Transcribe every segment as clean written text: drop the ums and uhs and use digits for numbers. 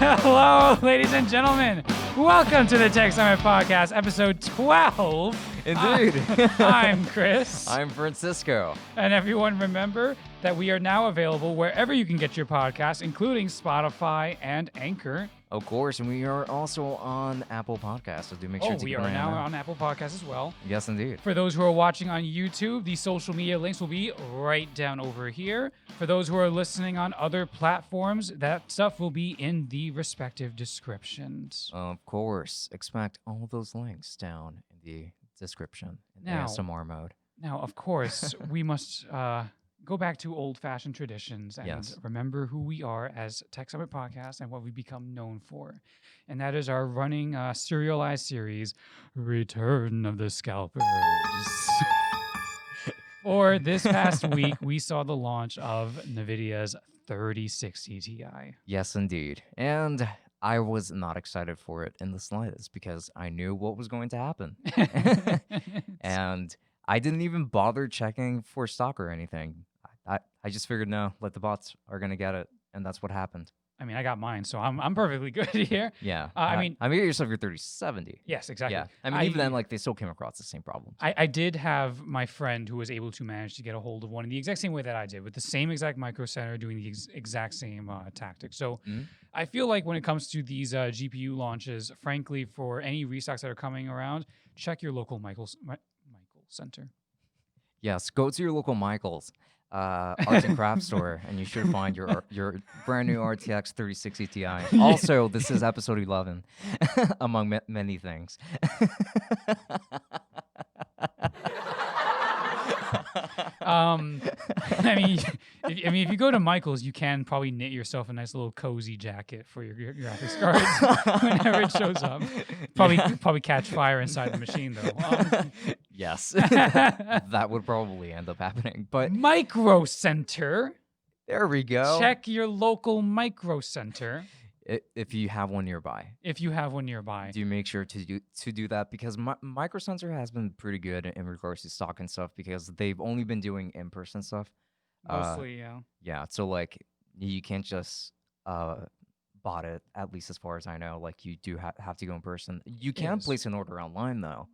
Hello, ladies and gentlemen. Welcome to the Tech Summit Podcast, episode 12. Indeed. I'm Chris. I'm Francisco. And everyone remember that we are now available wherever you can get your podcasts, including Spotify and Anchor. Of course, and we are also on Apple Podcasts, so do make sure to we keep are an eye now on that. on Apple Podcasts as well. Yes, indeed. For those who are watching on YouTube, the social media links will be right down over here. For those who are listening on other platforms, that stuff will be in the respective descriptions. Of course, expect all those links down in the description in Now- ASMR mode. Now, of course, we must go back to old-fashioned traditions and Yes. remember who we are as Tech Summit Podcast and what we've become known for. And that is our running serialized series, Return of the Scalpers. For this past week, we saw the launch of NVIDIA's 3060 Ti. Yes, indeed. And I was not excited for it in the slightest because I knew what was going to happen. And I didn't even bother checking for stock or anything. I just figured, no, let the bots are going to get it. And that's what happened. I mean, I got mine, so I'm perfectly good here. Yeah. I mean- I mean, get yourself your 3070. Yes, exactly. Yeah. I mean, even then, like, they still came across the same problems. I did have my friend who was able to manage to get a hold of one in the exact same way that I did, with the same exact micro center doing the exact same tactic. So Mhm. I feel like when it comes to these GPU launches, frankly, for any restocks that are coming around, check your local Michael Center. Yes, go to your local Michael's arts and crafts store, and you should find your brand new RTX 3060 Ti. Also, this is episode 11, among many things. If you go to Michael's, you can probably knit yourself a nice little cozy jacket for your graphics cards whenever it shows up. Probably catch fire inside the machine though. Yes, that would probably end up happening. But Micro Center. there we go. Check your local Micro Center If you have one nearby. if you have one nearby. Do make sure to do that because Micro Center has been pretty good in regards to stock and stuff because they've only been doing in-person stuff. Mostly, yeah. Yeah, so like you can't just bot it, at least as far as I know. Like you do have to go in person. You can Yes. place an order online though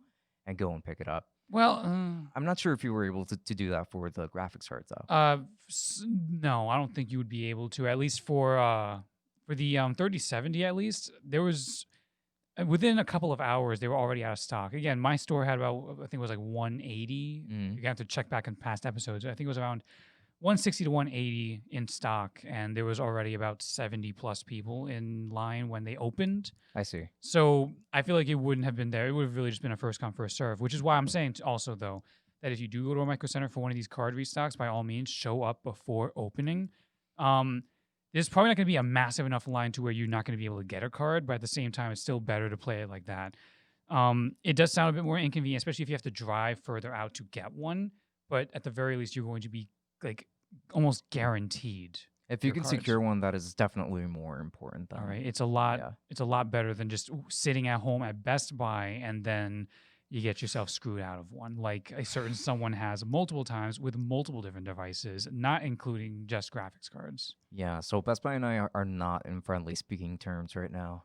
and go and pick it up. Well, I'm not sure if you were able to do that for the graphics cards though. no, I don't think you would be able to. At least for the 3070, at least there was within a couple of hours they were already out of stock. Again, my store had about, I think it was like 180. Mm. You have to check back in past episodes. I think it was around 160 to 180 in stock, and there was already about 70 plus people in line when they opened. I see. So I feel like it wouldn't have been there. It would have really just been a first come, first serve, which is why I'm saying also, though, that if you do go to a Micro Center for one of these card restocks, by all means, show up before opening. There's probably not going to be a massive enough line to where you're not going to be able to get a card, but at the same time, it's still better to play it like that. It does sound a bit more inconvenient, especially if you have to drive further out to get one. But at the very least, you're going to be like almost guaranteed. If you your can cards. secure one, that is definitely more important. Though. All right, it's a lot. Yeah. It's a lot better than just sitting at home at Best Buy and then you get yourself screwed out of one, like a certain someone has multiple times with multiple different devices, not including just graphics cards. Yeah, so Best Buy and I are not in friendly speaking terms right now,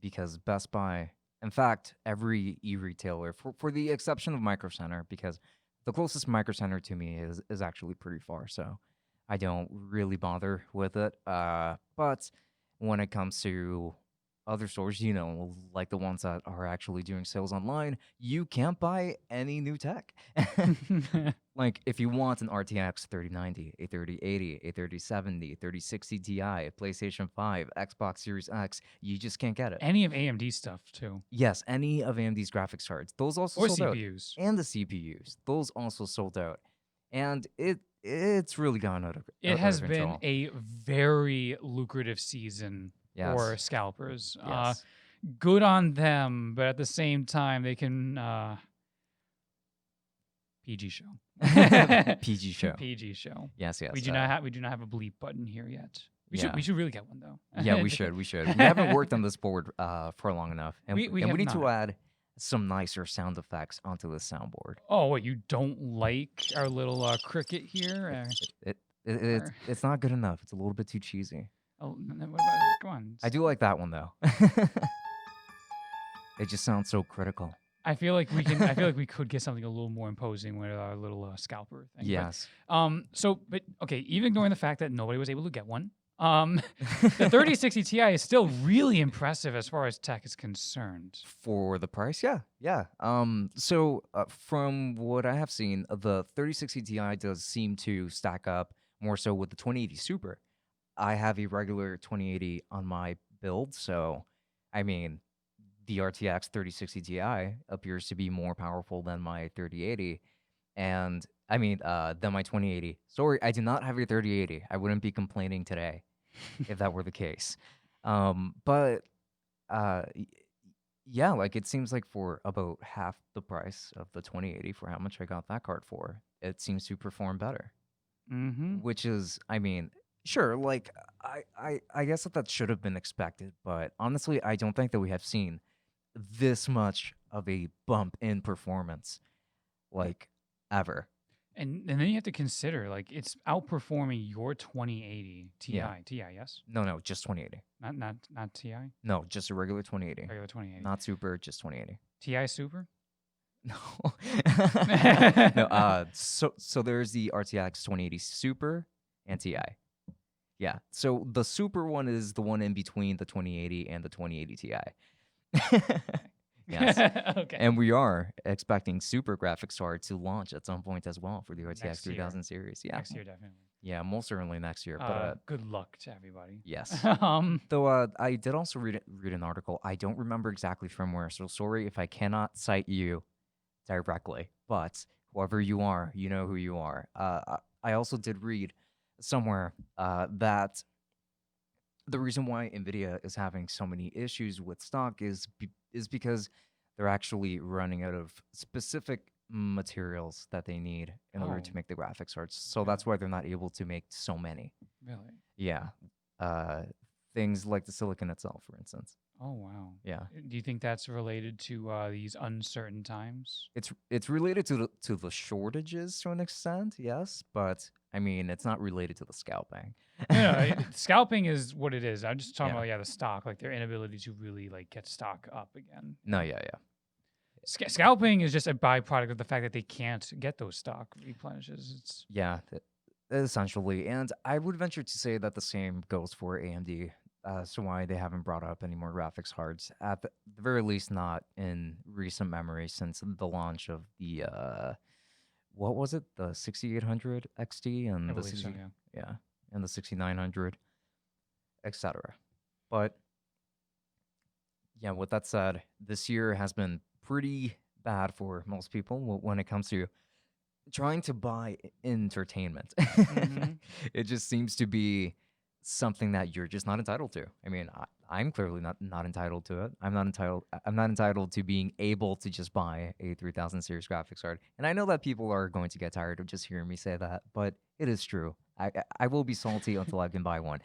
because Best Buy, in fact, every e-retailer, for the exception of Micro Center, because the closest Micro Center to me is actually pretty far, so I don't really bother with it. But when it comes to other stores, like the ones that are actually doing sales online, you can't buy any new tech. Like, if you want an RTX 3090, a 3080, a 3070, 3060 Ti, a PlayStation 5, Xbox Series X, you just can't get it. Any of AMD stuff too, Yes, any of AMD's graphics cards. Those also or sold out. CPUs. And the CPUs. Those also sold out. And it's really gone out of It has out of been control. a very lucrative season Yes. for scalpers. Yes. Good on them, but at the same time, they can PG show. PG show. PG show. Yes, yes. We do not have a bleep button here yet. Yeah. We should really get one though. Yeah, we should. We haven't worked on this board for long enough, and We we have need to not. add some nicer sound effects onto the soundboard. Oh, what, you don't like our little cricket here? It's not good enough. It's a little bit too cheesy. Oh, what about, come on. I do like that one though. It just sounds so critical. I feel like we can. I feel like we could get something a little more imposing with our little scalper thing. Yes. But okay, even ignoring the fact that nobody was able to get one, the 3060 Ti is still really impressive as far as tech is concerned. For the price, yeah, yeah. From what I have seen, the 3060 Ti does seem to stack up more so with the 2080 Super. I have a regular 2080 on my build, so I mean, the RTX 3060 Ti appears to be more powerful than my 3080, and I mean, than my 2080. Sorry, I do not have a 3080. I wouldn't be complaining today if that were the case. But y- yeah, like it seems like for about half the price of the 2080 for how much I got that card for, it seems to perform better. Mm-hmm. Which is, I mean, sure, like I guess that should have been expected, but honestly, I don't think that we have seen this much of a bump in performance like ever. And then you have to consider like it's outperforming your 2080 Ti. Yeah. Ti, yes, No, just 2080. not Ti. No, just a regular 2080. Regular 2080. Not super, just 2080. Ti Super. No. No, so there's the RTX 2080 Super and Ti. Yeah. So the Super one is the one in between the 2080 and the 2080 Ti. Yes. Okay. And we are expecting Super graphics card to launch at some point as well for the RTX Next year. 3000 series. Yeah. Next year, definitely. Yeah, most certainly next year. But Good luck to everybody. yes. Um, Though I did also read an article. I don't remember exactly from where, so sorry if I cannot cite you directly. But whoever you are, you know who you are. I also did read somewhere that the reason why Nvidia is having so many issues with stock is because they're actually running out of specific materials that they need in order to Oh. make the graphics cards. So Okay. that's why they're not able to make so many. really? Yeah. Things like the silicon itself, for instance. Oh wow. Yeah. Do you think that's related to these uncertain times? It's related to the shortages to an extent, yes, but I mean it's not related to the scalping. Scalping is what it is. I'm just talking Yeah. about the stock, like their inability to really like get stock up again. No, yeah. Scalping is just a byproduct of the fact that they can't get those stock replenishes. It's Yeah, essentially. And I would venture to say that the same goes for AMD. So why they haven't brought up any more graphics cards, at the very least not in recent memory since the launch of the, what was it? The 6800 XT and I the believe so, yeah. and the 6900, etc. But yeah, with that said, this year has been pretty bad for most people when it comes to trying to buy entertainment. Mhm. It just seems to be something that you're just not entitled to. I mean, I'm clearly not entitled to it. I'm not entitled to being able to just buy a 3000 series graphics card. And I know that people are going to get tired of just hearing me say that, but it is true. I will be salty until I can buy one.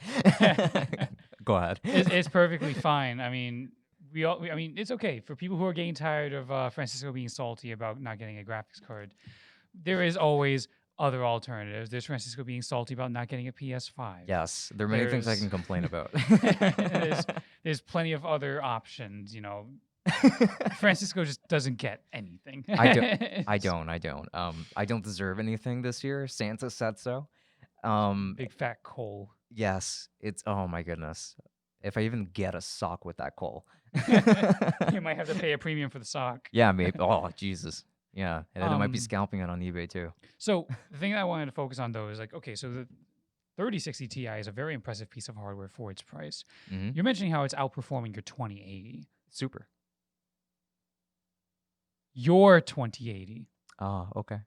Go ahead. It's perfectly fine. I mean, I mean, it's okay for people who are getting tired of Francisco being salty about not getting a graphics card. There is always other alternatives. There's Francisco being salty about not getting a PS5. Yes, there are many things I There's- can complain about. There's plenty of other options. Francisco just doesn't get anything. I It's don't. I don't deserve anything this year. Santa said so. big fat coal. Yes, it's oh my goodness. If I even get a sock with that coal. You might have to pay a premium for the sock. Yeah, maybe. Oh, Jesus. Yeah, and then I might be Um, scalping it on eBay too. So the thing that I wanted to focus on though is like, okay, so the 3060 Ti is a very impressive piece of hardware for its price. Hmm. You're mentioning how it's outperforming your 2080. Super. Your 2080. Oh, okay.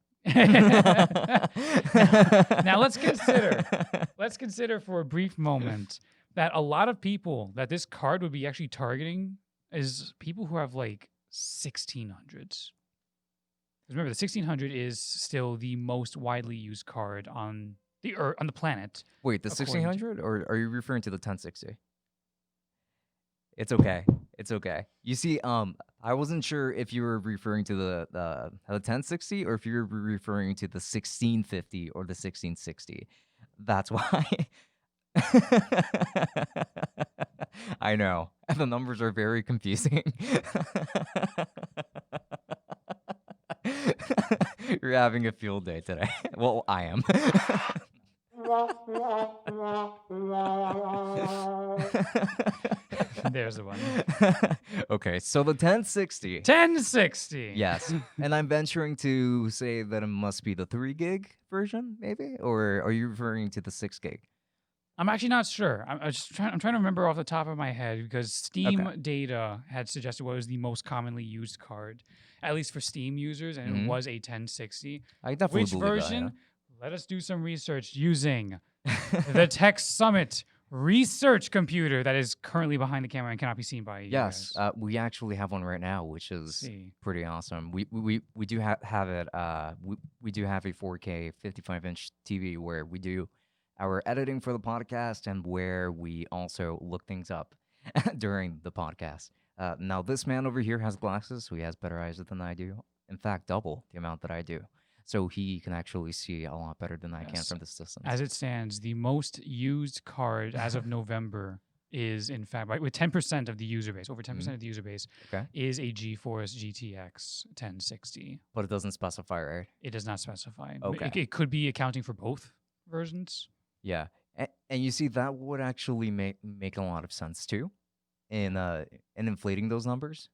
Now let's consider for a brief moment that a lot of people that this card would be actually targeting is people who have like 1600s. Remember, the 1600 is still the most widely used card on the on the planet. Wait, the according to- 1600, or are you referring to the 1060? It's okay. It's okay. You see, I wasn't sure if you were referring to the 1060 or if you were referring to the 1650 or the 1660. That's why I know. The numbers are very confusing. You're having a field day today. Well, I am. There's the one. Okay, so the 1060. 1060. Yes. And I'm venturing to say that it must be the 3 gig version, maybe? Or are you referring to the 6 gig? I'm actually not sure. I'm trying to remember off the top of my head because Steam Okay. data had suggested what was the most commonly used card, at least for Steam users, and it Hmm. was a 1060. I definitely Which believe version? Let us do some research using the Tech Summit research computer that is currently behind the camera and cannot be seen by you Yes, guys. we actually have one right now, which is See. pretty awesome. We do have it. We do have a 4K 55-inch TV where we do our editing for the podcast and where we also look things up during the podcast. Now this man over here has glasses, so he has better eyes than I do. In fact, double the amount that I do. So he can actually see a lot better than I can Yes. from this distance. As it stands, the most used card as of November is, in fact, with 10% of the user base, over 10% of the user base, Okay. is a GeForce GTX 1060. But it doesn't specify, right? It does not specify. Okay. It could be accounting for both versions. Yeah. And you see, that would actually make a lot of sense too in inflating those numbers.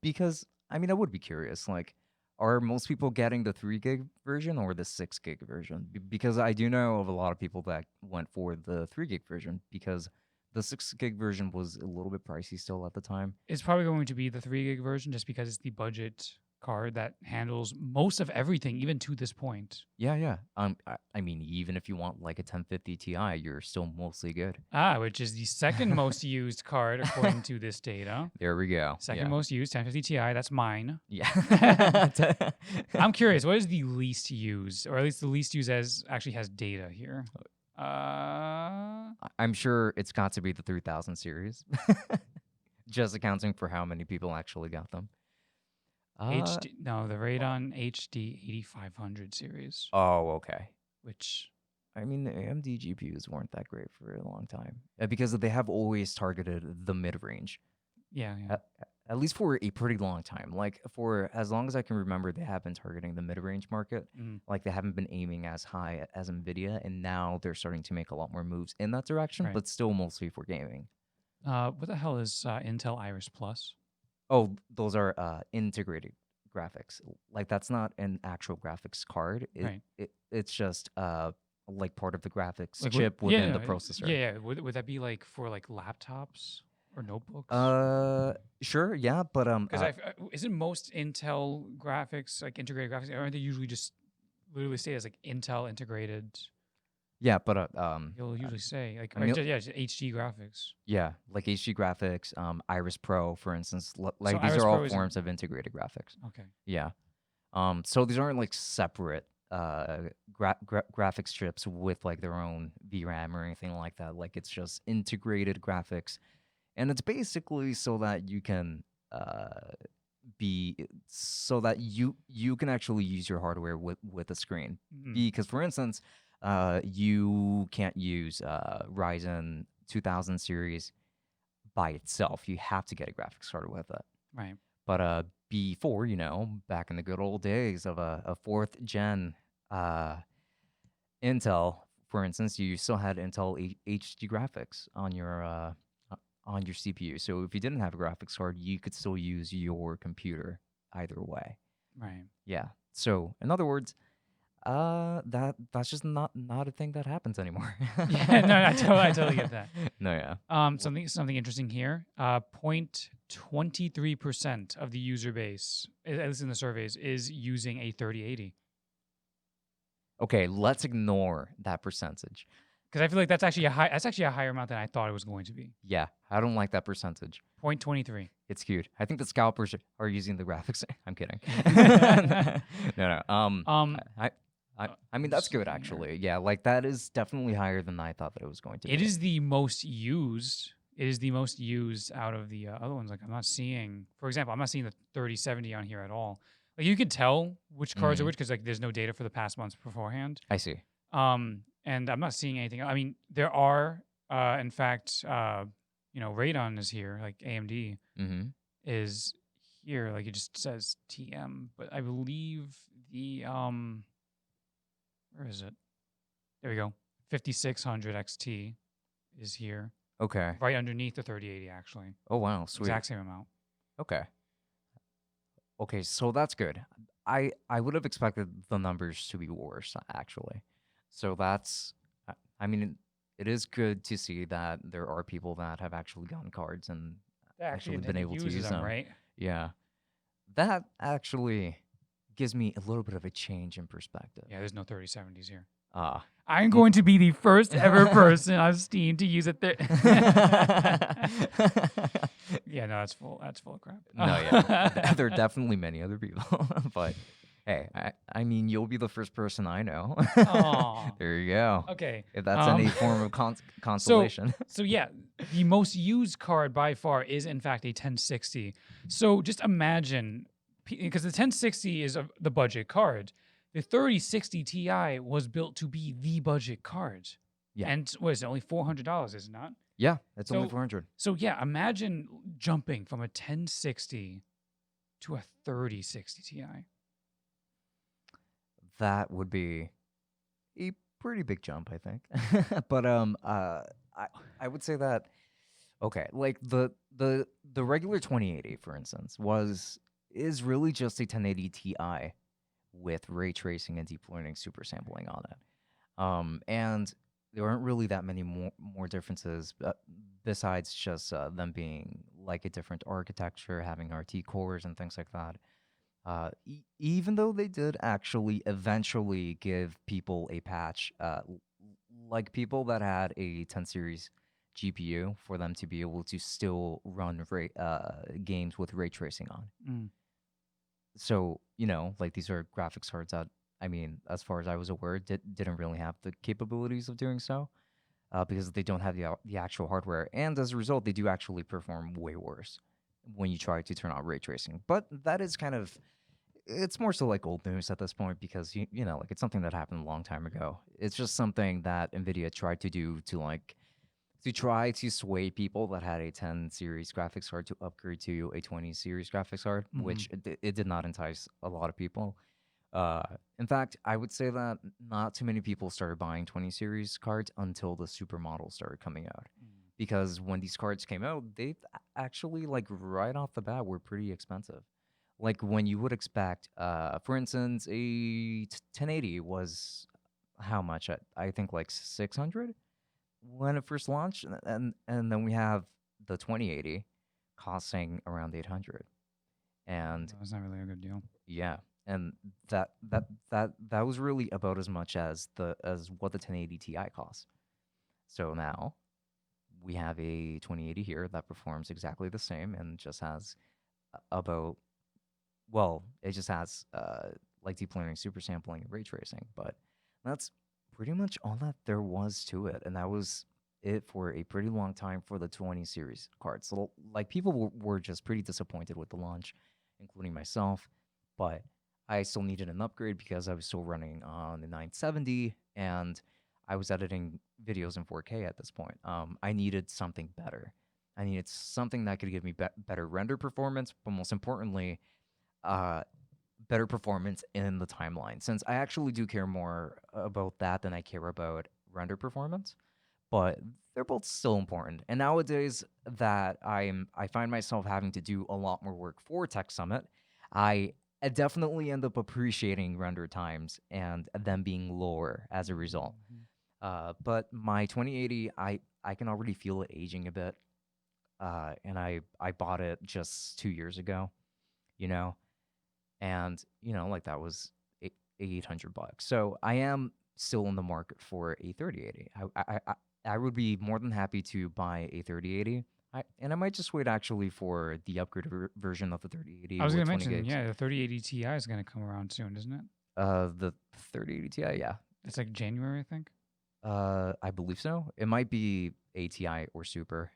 Because I mean, I would be curious, like, are most people getting the 3 gig version or the 6 gig version? Because I do know of a lot of people that went for the 3 gig version because the 6 gig version was a little bit pricey still at the time. It's probably going to be the 3 gig version just because it's the budget card that handles most of everything, even to this point. Yeah. I mean, even if you want like a 1050 Ti, you're still mostly good. Which is the second most used card according to this data. There we go. Second most used, 1050 Ti. That's mine. Yeah. I'm curious, what is the least used, or at least the least used actually has data here? I'm sure it's got to be the 3000 series. Just accounting for how many people actually got them. The Radeon HD 8500 series. Oh, okay. Which, I mean, the AMD GPUs weren't that great for a long time because they have always targeted the mid-range. Yeah. At least for a pretty long time. Like, for as long as I can remember, they have been targeting the mid-range market. Like, they haven't been aiming as high as NVIDIA, and now they're starting to make a lot more moves in that direction, Right. but still mostly for gaming. What the hell is Intel Iris Plus? Oh, those are integrated graphics. Like, that's not an actual graphics card. Right. It's just like part of the graphics Like, chip within the processor. Yeah. Would that be like for like laptops or notebooks? Sure, yeah, but because isn't most Intel graphics like integrated graphics? Aren't they usually just literally say as like Intel integrated? yeah, but You'll usually say like I mean- just HD graphics. yeah, like HD graphics, Iris Pro, for instance. Like, So these Iris are all Pro is- forms of integrated graphics. Okay. Yeah. So these aren't like separate graphics chips with like their own VRAM or anything like that. Like, it's just integrated graphics, and it's basically so that you can so that you can actually use your hardware with a screen. Mhm. Because, for instance, you can't use Ryzen 2000 series by itself. You have to get a graphics card with it. Right. But before, back in the good old days of a fourth gen Intel, for instance, you still had Intel HD graphics on your CPU. So if you didn't have a graphics card, you could still use your computer either way. Right. Yeah. So in other words, that's just not a thing that happens anymore. Yeah. No, I totally get that. No, yeah. Something interesting here. 0.23% of the user base, at least in the surveys, is using a 3080. Okay, let's ignore that percentage. Because I feel like that's actually a higher amount than I thought it was going to be. Yeah, I don't like that percentage. 0.23. It's cute. I think the scalpers are using the graphics. I'm kidding. No. I mean, that's good, actually. Yeah, like, that is definitely higher than I thought that it was going to be. It is the most used. It is the most used out of the other ones. Like, I'm not seeing, for example, I'm not seeing the 3070 on here at all. Like, you could tell which cards are which because like there's no data for the past months beforehand. I see. And and I'm not seeing anything. I mean, there are, in fact, Radeon is here, like AMD Mm-hmm. is here, like it just says TM, but I believe the where is it? There we go. 5600 XT is here, Okay. right underneath the 3080 actually. Oh wow, sweet. Exact same amount. Okay. Okay, so that's good. I would have expected the numbers to be worse actually. So that's I mean it is good to see that there are people that have actually gotten cards and They actually actually been intend to able to use use them, them. right? Yeah. That actually gives me a little bit of a change in perspective. Yeah, there's no 3070s here. Ah. I'm going to be the first ever person on Steam to use it. Yeah, no, that's full. That's full of crap. No, yeah. There are definitely many other people, but hey, I mean, you'll be the first person I know. Aw. There you go. Okay. If that's any form of consolation. So yeah, the most used card by far is in fact a 1060. So just imagine, because the 1060 is the budget card. The 3060 Ti was built to be the budget card. Yeah. And what is it? Only $400, is it not? Yeah, it's only So- 400. So yeah, imagine jumping from a 1060 to a 3060 Ti. That would be a pretty big jump, I think. But I would say that okay, like the regular 2080, for instance, is really just a 1080 Ti with ray tracing and deep learning super sampling on it. And there aren't really that many more differences besides just them being like a different architecture, having RT cores and things like that. Even though they did actually eventually give people a patch, like people that had a 10 series GPU for them to be able to still run games with ray tracing on. Mm. So, like these are graphics cards that, I mean, as far as I was aware, didn't really have the capabilities of doing so because they don't have the actual hardware. And as a result, they do actually perform way worse when you try to turn on ray tracing. But that is kind of, it's more so like old news at this point because, like it's something that happened a long time ago. It's just something that NVIDIA tried to do to try to sway people that had a 10 series graphics card to upgrade to a 20 series graphics card, which it did not entice a lot of people. In fact, I would say that not too many people started buying 20 series cards until the supermodels started coming out. Because when these cards came out, they actually, like, right off the bat, were pretty expensive. Like, when you would expect, for instance, a 1080 was how much? I think, like, 600 when it first launched. And then we have the 2080 costing around 800. And That's not really a good deal. yeah, and that was really about as much as what the 1080 Ti costs. So now we have a 2080 here that performs exactly the same and just has it just has like deep learning, super sampling, and ray tracing. But that's pretty much all that there was to it, and that was it for a pretty long time for the 20 series cards. So like people were just pretty disappointed with the launch, including myself. But I still needed an upgrade because I was still running on the 970 and I was editing videos in 4K at this point. I needed something better. I needed something that could give me better render performance, but most importantly, better performance in the timeline. Since I actually do care more about that than I care about render performance, but they're both still important. And nowadays that I find myself having to do a lot more work for Tech Summit, I definitely end up appreciating render times and them being lower as a result. But my 2080, I can already feel it aging a bit. And I bought it just 2 years ago, and like that was $800. So I am still in the market for a 3080. I would be more than happy to buy a 3080. And I might just wait actually for the upgraded version of the 3080. I was with going to 20 mention, gigs. yeah, the 3080 Ti is going to come around soon, isn't it? The 3080 Ti, yeah. It's like January, I think. I believe so. It might be a Ti or Super.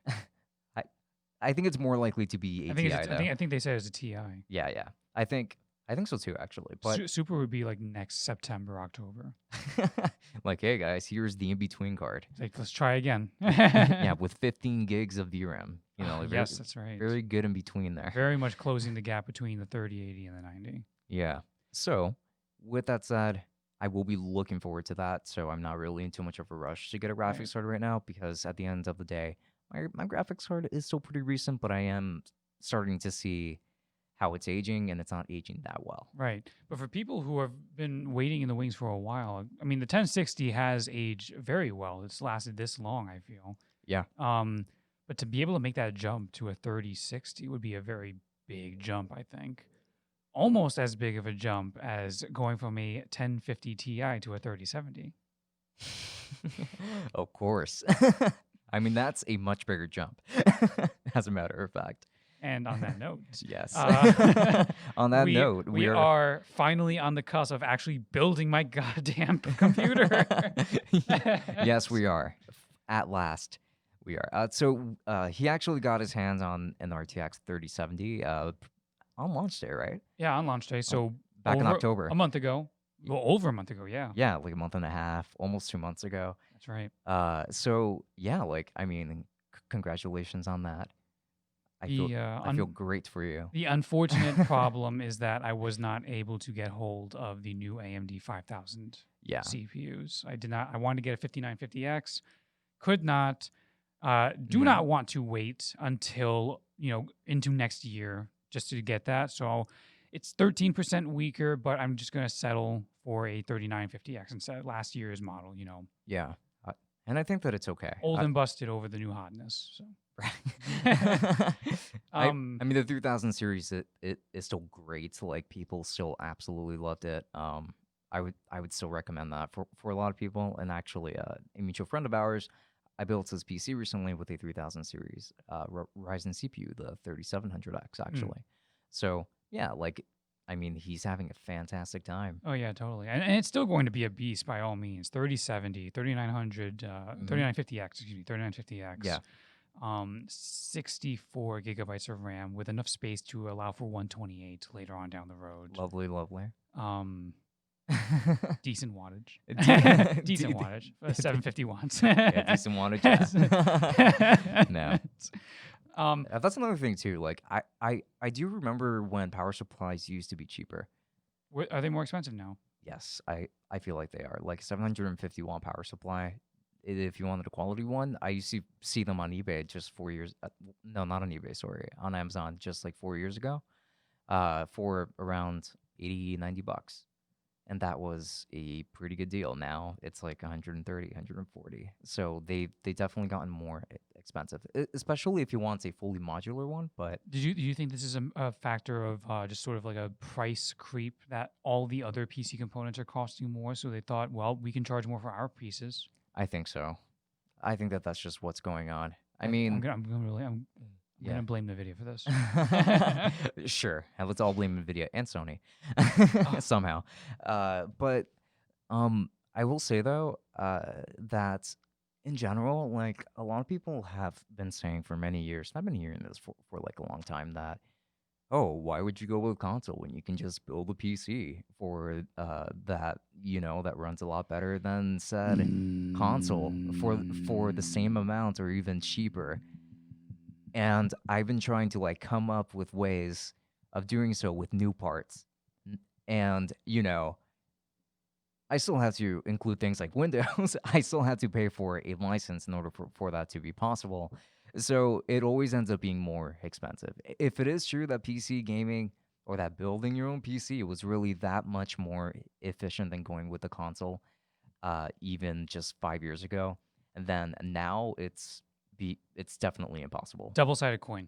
I think it's more likely to be a Ti. I think they said it's a Ti. Yeah. I think I think so too, actually. But Super would be like next September, October. like, hey guys, here's the in-between card. It's like, let's try again. Yeah, with 15 gigs of VRAM. You know, very, Yes, that's right. very good in between there. Very much closing the gap between the 3080 and the 90. Yeah. So, with that said, I will be looking forward to that. So I'm not really in too much of a rush to get a Right. graphics card right now because at the end of the day, my graphics card is still pretty recent, but I am starting to see how it's aging, and it's not aging that well. Right. But for people who have been waiting in the wings for a while, I mean, the 1060 has aged very well. It's lasted this long, I feel. Yeah. But to be able to make that jump to a 3060 would be a very big jump, I think. Almost as big of a jump as going from a 1050 Ti to a 3070. Of course. I mean, that's a much bigger jump, as a matter of fact. And on that note, Yes. On that note, we are finally on the cusp of actually building my goddamn computer. Yes, we are. At last, we are. So he actually got his hands on an RTX 3070 on launch day, right? Yeah, on launch day. So back in October. A month ago. Well, over a month ago, yeah. Yeah, like a month and a half, almost 2 months ago. That's right. So yeah, like I mean, congratulations on that. I feel great for you. The unfortunate problem is that I was not able to get hold of the new AMD 5000 CPUs. I did not. I wanted to get a 5950X, could not. Do not want to wait until into next year just to get that. So it's 13% weaker, but I'm just gonna settle for a 3950X instead of last year's model. Yeah, and I think that it's okay. Old and busted over the new hotness. So. I mean, the 3000 series it is still great. Like people still absolutely loved it. I would still recommend that for a lot of people. And actually, a mutual friend of ours, I built his PC recently with a 3000 series Ryzen CPU, the 3700X actually. So yeah, like I mean, he's having a fantastic time. Oh yeah, totally. And it's still going to be a beast by all means. 3070, 3900, 3950X, excuse me, 3950X. Yeah. 64 gigabytes of RAM with enough space to allow for 128 later on down the road. Lovely. Decent wattage. Decent wattage. 750 watts. Yeah, decent wattage. Yeah. No. That's another thing too. Like I do remember when power supplies used to be cheaper. Are they more expensive now? Yes, I feel like they are. Like 750 watt power supply. If you wanted a quality one, I used to see them on eBay just 4 years. No, not on eBay. Sorry, on Amazon just like 4 years ago, for around $80-$90, and that was a pretty good deal. Now it's like 130, 140. So they definitely gotten more expensive, especially if you want a fully modular one. But do you think this is a factor of just sort of like a price creep that all the other PC components are costing more? So they thought, well, we can charge more for our pieces. I think so. I think that's just what's going on. I mean, I'm gonna blame the video for this. Sure, and let's all blame Nvidia and Sony somehow. But I will say though that in general, like a lot of people have been saying for many years, and I've been hearing this for like a long time, that why would you go with a console when you can just build a PC for that that runs a lot better than said console for the same amount or even cheaper? And I've been trying to like come up with ways of doing so with new parts, and I still have to include things like Windows. I still have to pay for a license in order for that to be possible. So it always ends up being more expensive. If it is true that PC gaming or that building your own PC was really that much more efficient than going with a console, even just 5 years ago, and then now it's definitely impossible. Double-sided coin.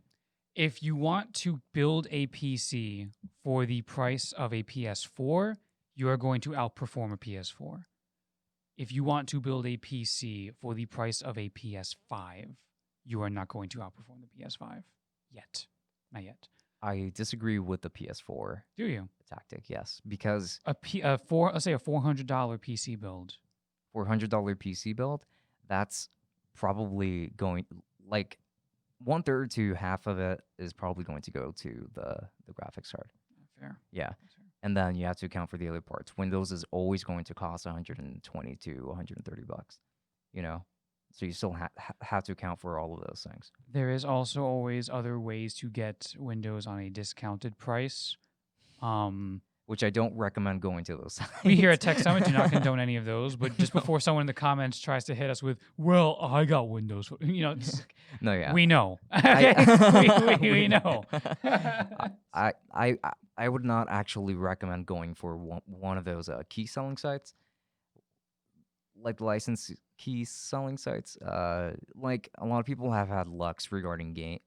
If you want to build a PC for the price of a PS4, you are going to outperform a PS4. If you want to build a PC for the price of a PS5, you are not going to outperform the PS5 yet. Not yet. I disagree with the PS4. Do you? Tactic, yes, because let's say a $400 PC build. $400 PC build, that's probably going like 1/3 to half of it is probably going to go to the graphics card. Fair. Yeah. and then you have to account for the other parts. Windows is always going to cost 120 to 130 bucks, you know? So you still have to account for all of those things. There is also always other ways to get Windows on a discounted price. Which I don't recommend going to those sites. We here at Tech Summit do not condone any of those, but just before someone in the comments tries to hit us with, well, I got Windows, No, yeah. we know. We know. I would not actually recommend going for one of those key selling sites, like the license key selling sites. Like a lot of people have had luck regarding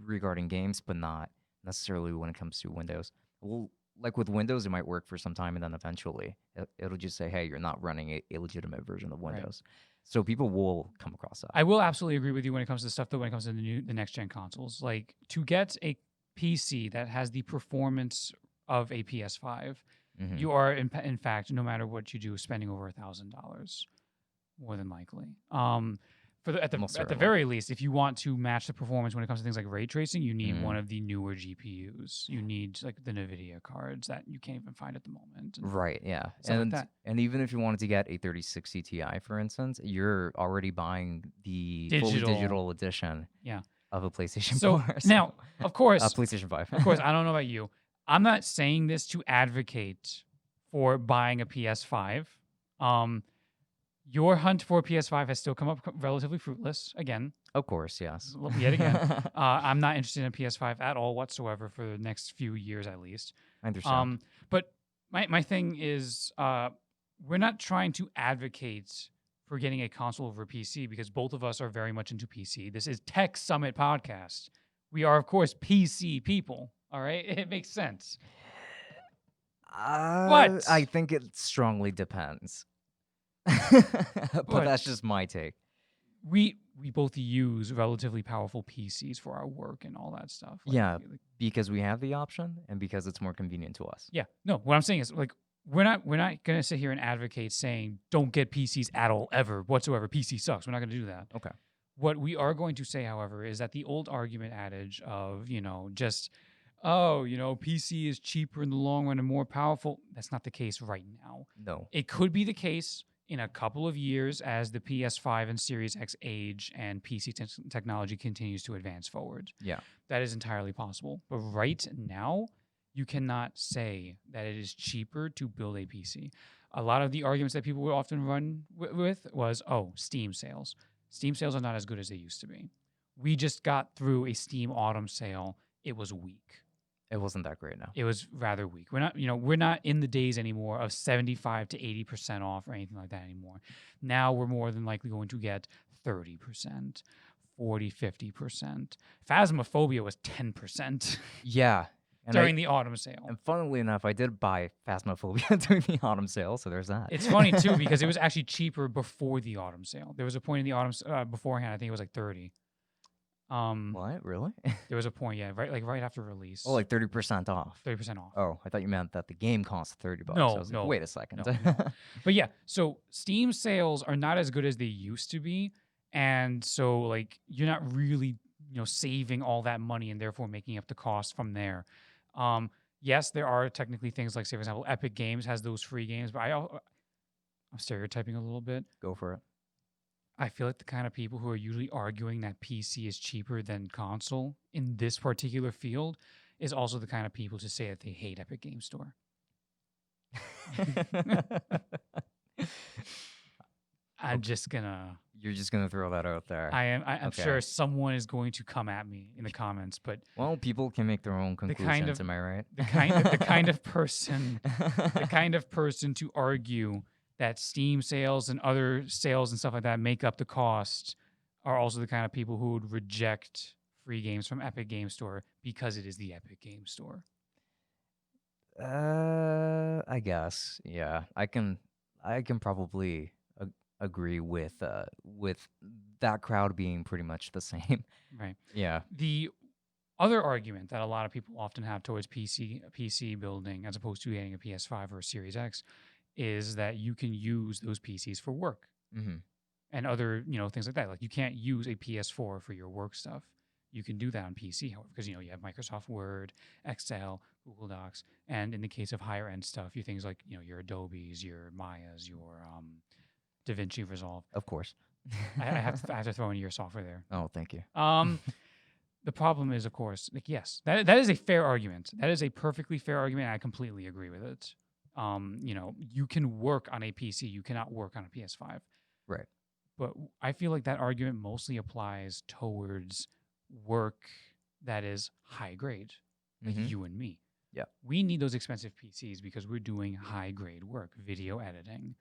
regarding games, but not necessarily when it comes to Windows. Well, like with Windows, it might work for some time, and then eventually it'll just say, "Hey, you're not running a legitimate version of Windows." So people will come across that. I will absolutely agree with you when it comes to stuff, though. When it comes to the next gen consoles, like to get a PC that has the performance of a PS5, you are in fact, no matter what you do, spending over $1,000, more than likely. At the very least, if you want to match the performance when it comes to things like ray tracing, you need one of the newer GPUs. You need like the NVIDIA cards that you can't even find at the moment. Right, yeah. And even if you wanted to get a 3060 Ti, for instance, you're already buying the fully Digital. digital edition of a PlayStation 4. So now, of course, PlayStation 5. of course, I don't know about you. I'm not saying this to advocate for buying a PS5. Your hunt for a PS5 has still come up relatively fruitless. Again, Of course, yes. yet again, I'm not interested in a PS5 at all whatsoever for the next few years at least. I understand. But my thing is, we're not trying to advocate for getting a console over a PC because both of us are very much into PC. This is Tech Summit Podcast. We are, of course, PC people. All right, it makes sense. But I think it strongly depends. But that's just my take. We both use relatively powerful PCs for our work and all that stuff. Yeah, because we have the option and because it's more convenient to us. Yeah. No, what I'm saying is like we're not gonna sit here and advocate saying don't get PCs at all ever whatsoever. PC sucks. We're not gonna do that. Okay. What we are going to say, however, is that the old argument adage of just PC is cheaper in the long run and more powerful. That's not the case right now. No. It could be the case in a couple of years as the PS5 and Series X age and PC technology continues to advance forward. Yeah. That is entirely possible. But right now, you cannot say that it is cheaper to build a PC. A lot of the arguments that people would often run with was, Steam sales. Steam sales are not as good as they used to be. We just got through a Steam autumn sale. It was weak. It wasn't that great now. It was rather weak. We're not in the days anymore of 75 to 80% off or anything like that anymore. Now we're more than likely going to get 30%, 40, 50%. Phasmophobia was 10%. Yeah. During the autumn sale. And funnily enough, I did buy Phasmophobia during the autumn sale, so there's that. It's funny, too, because it was actually cheaper before the autumn sale. There was a point in the autumn beforehand, I think it was like 30. What? Really? There was a point, yeah, right after release. Oh, like 30% off. 30% off. Oh, I thought you meant that the game cost $30. No, I was like, wait a second. No. But yeah, so Steam sales are not as good as they used to be, and so like you're not really saving all that money and therefore making up the cost from there. Yes, there are technically things like, say, for example, Epic Games has those free games, but I'm stereotyping a little bit. Go for it. I feel like the kind of people who are usually arguing that PC is cheaper than console in this particular field is also the kind of people to say that they hate Epic Game Store. You're just gonna throw that out there. I'm sure someone is going to come at me in the comments, but people can make their own conclusions. Am I right? The kind of person to argue that Steam sales and other sales and stuff like that make up the cost are also the kind of people who would reject free games from Epic Game Store because it is the Epic Game Store. I guess, yeah. I can probably agree with that crowd being pretty much the same. Right. Yeah. The other argument that a lot of people often have towards PC building as opposed to getting a PS5 or a Series X is that you can use those PCs for work and other things like that. Like you can't use a PS4 for your work stuff. You can do that on PC, however, because you have Microsoft Word, Excel, Google Docs, and in the case of higher end stuff, your things like your Adobe's, your Maya's, your DaVinci Resolve. Of course. I have to throw in your software there. Oh, thank you. The problem is, of course, like yes, that is a fair argument. That is a perfectly fair argument. And I completely agree with it. You can work on a PC, you cannot work on a PS5. Right. But I feel like that argument mostly applies towards work that is high grade, like you and me. Yeah. We need those expensive PCs because we're doing high grade work, video editing,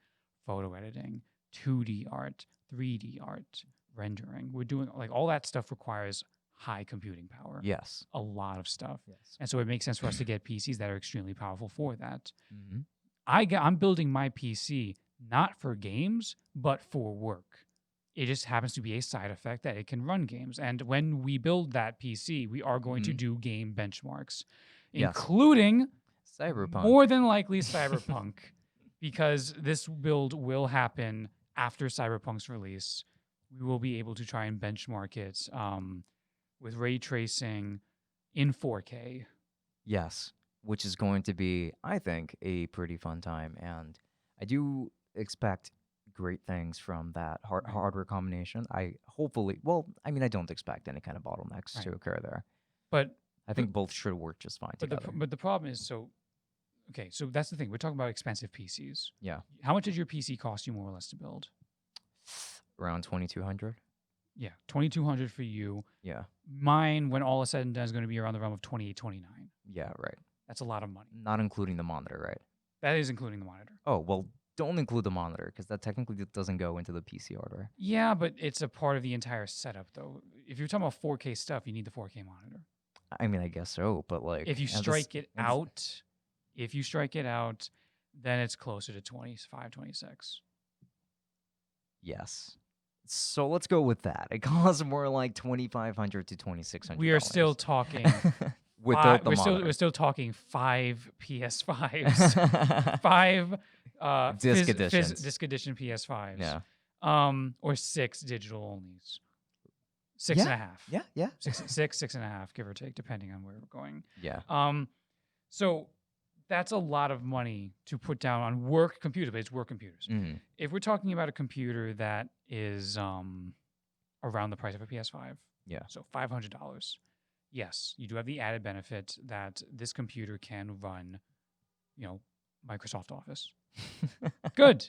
photo editing, 2D art, 3D art, rendering. We're doing like all that stuff requires high computing power. Yes. A lot of stuff. Yes. And so it makes sense for us to get PCs that are extremely powerful for that. Mm-hmm. I'm building my PC not for games, but for work. It just happens to be a side effect that it can run games. And when we build that PC, we are going to do game benchmarks, including Cyberpunk. more than likely Cyberpunk, because this build will happen after Cyberpunk's release. We will be able to try and benchmark it with ray tracing in 4K. Yes, which is going to be, I think, a pretty fun time. And I do expect great things from that hardware combination. I don't expect any kind of bottlenecks to occur there. But I think both should work just fine together. But the problem is, so that's the thing. We're talking about expensive PCs. Yeah. How much did your PC cost you more or less to build? Around $2,200. Yeah, $2,200 for you. Yeah. Mine, when all is said and done, is going to be around the realm of $2,829. Yeah, right. That's a lot of money. Not including the monitor, right? That is including the monitor. Oh, well, don't include the monitor because that technically doesn't go into the PC hardware. Yeah, but it's a part of the entire setup, though. If you're talking about 4K stuff, you need the 4K monitor. I mean, I guess so, but like if you strike it out, then it's closer to 25, 26. Yes. So let's go with that. It costs more like $2,500 to $2,600. We are still talking without the monitor. We're still talking 5 PS5s, 5 disc editions, disc edition PS5s. Yeah. Or 6 digital onlys. 6.5. Yeah. 6.5, give or take, depending on where we're going. Yeah. So that's a lot of money to put down on work computers, but it's work computers. Mm-hmm. If we're talking about a computer that is around the price of a PS5, so $500, yes, you do have the added benefit that this computer can run, Microsoft Office. Good.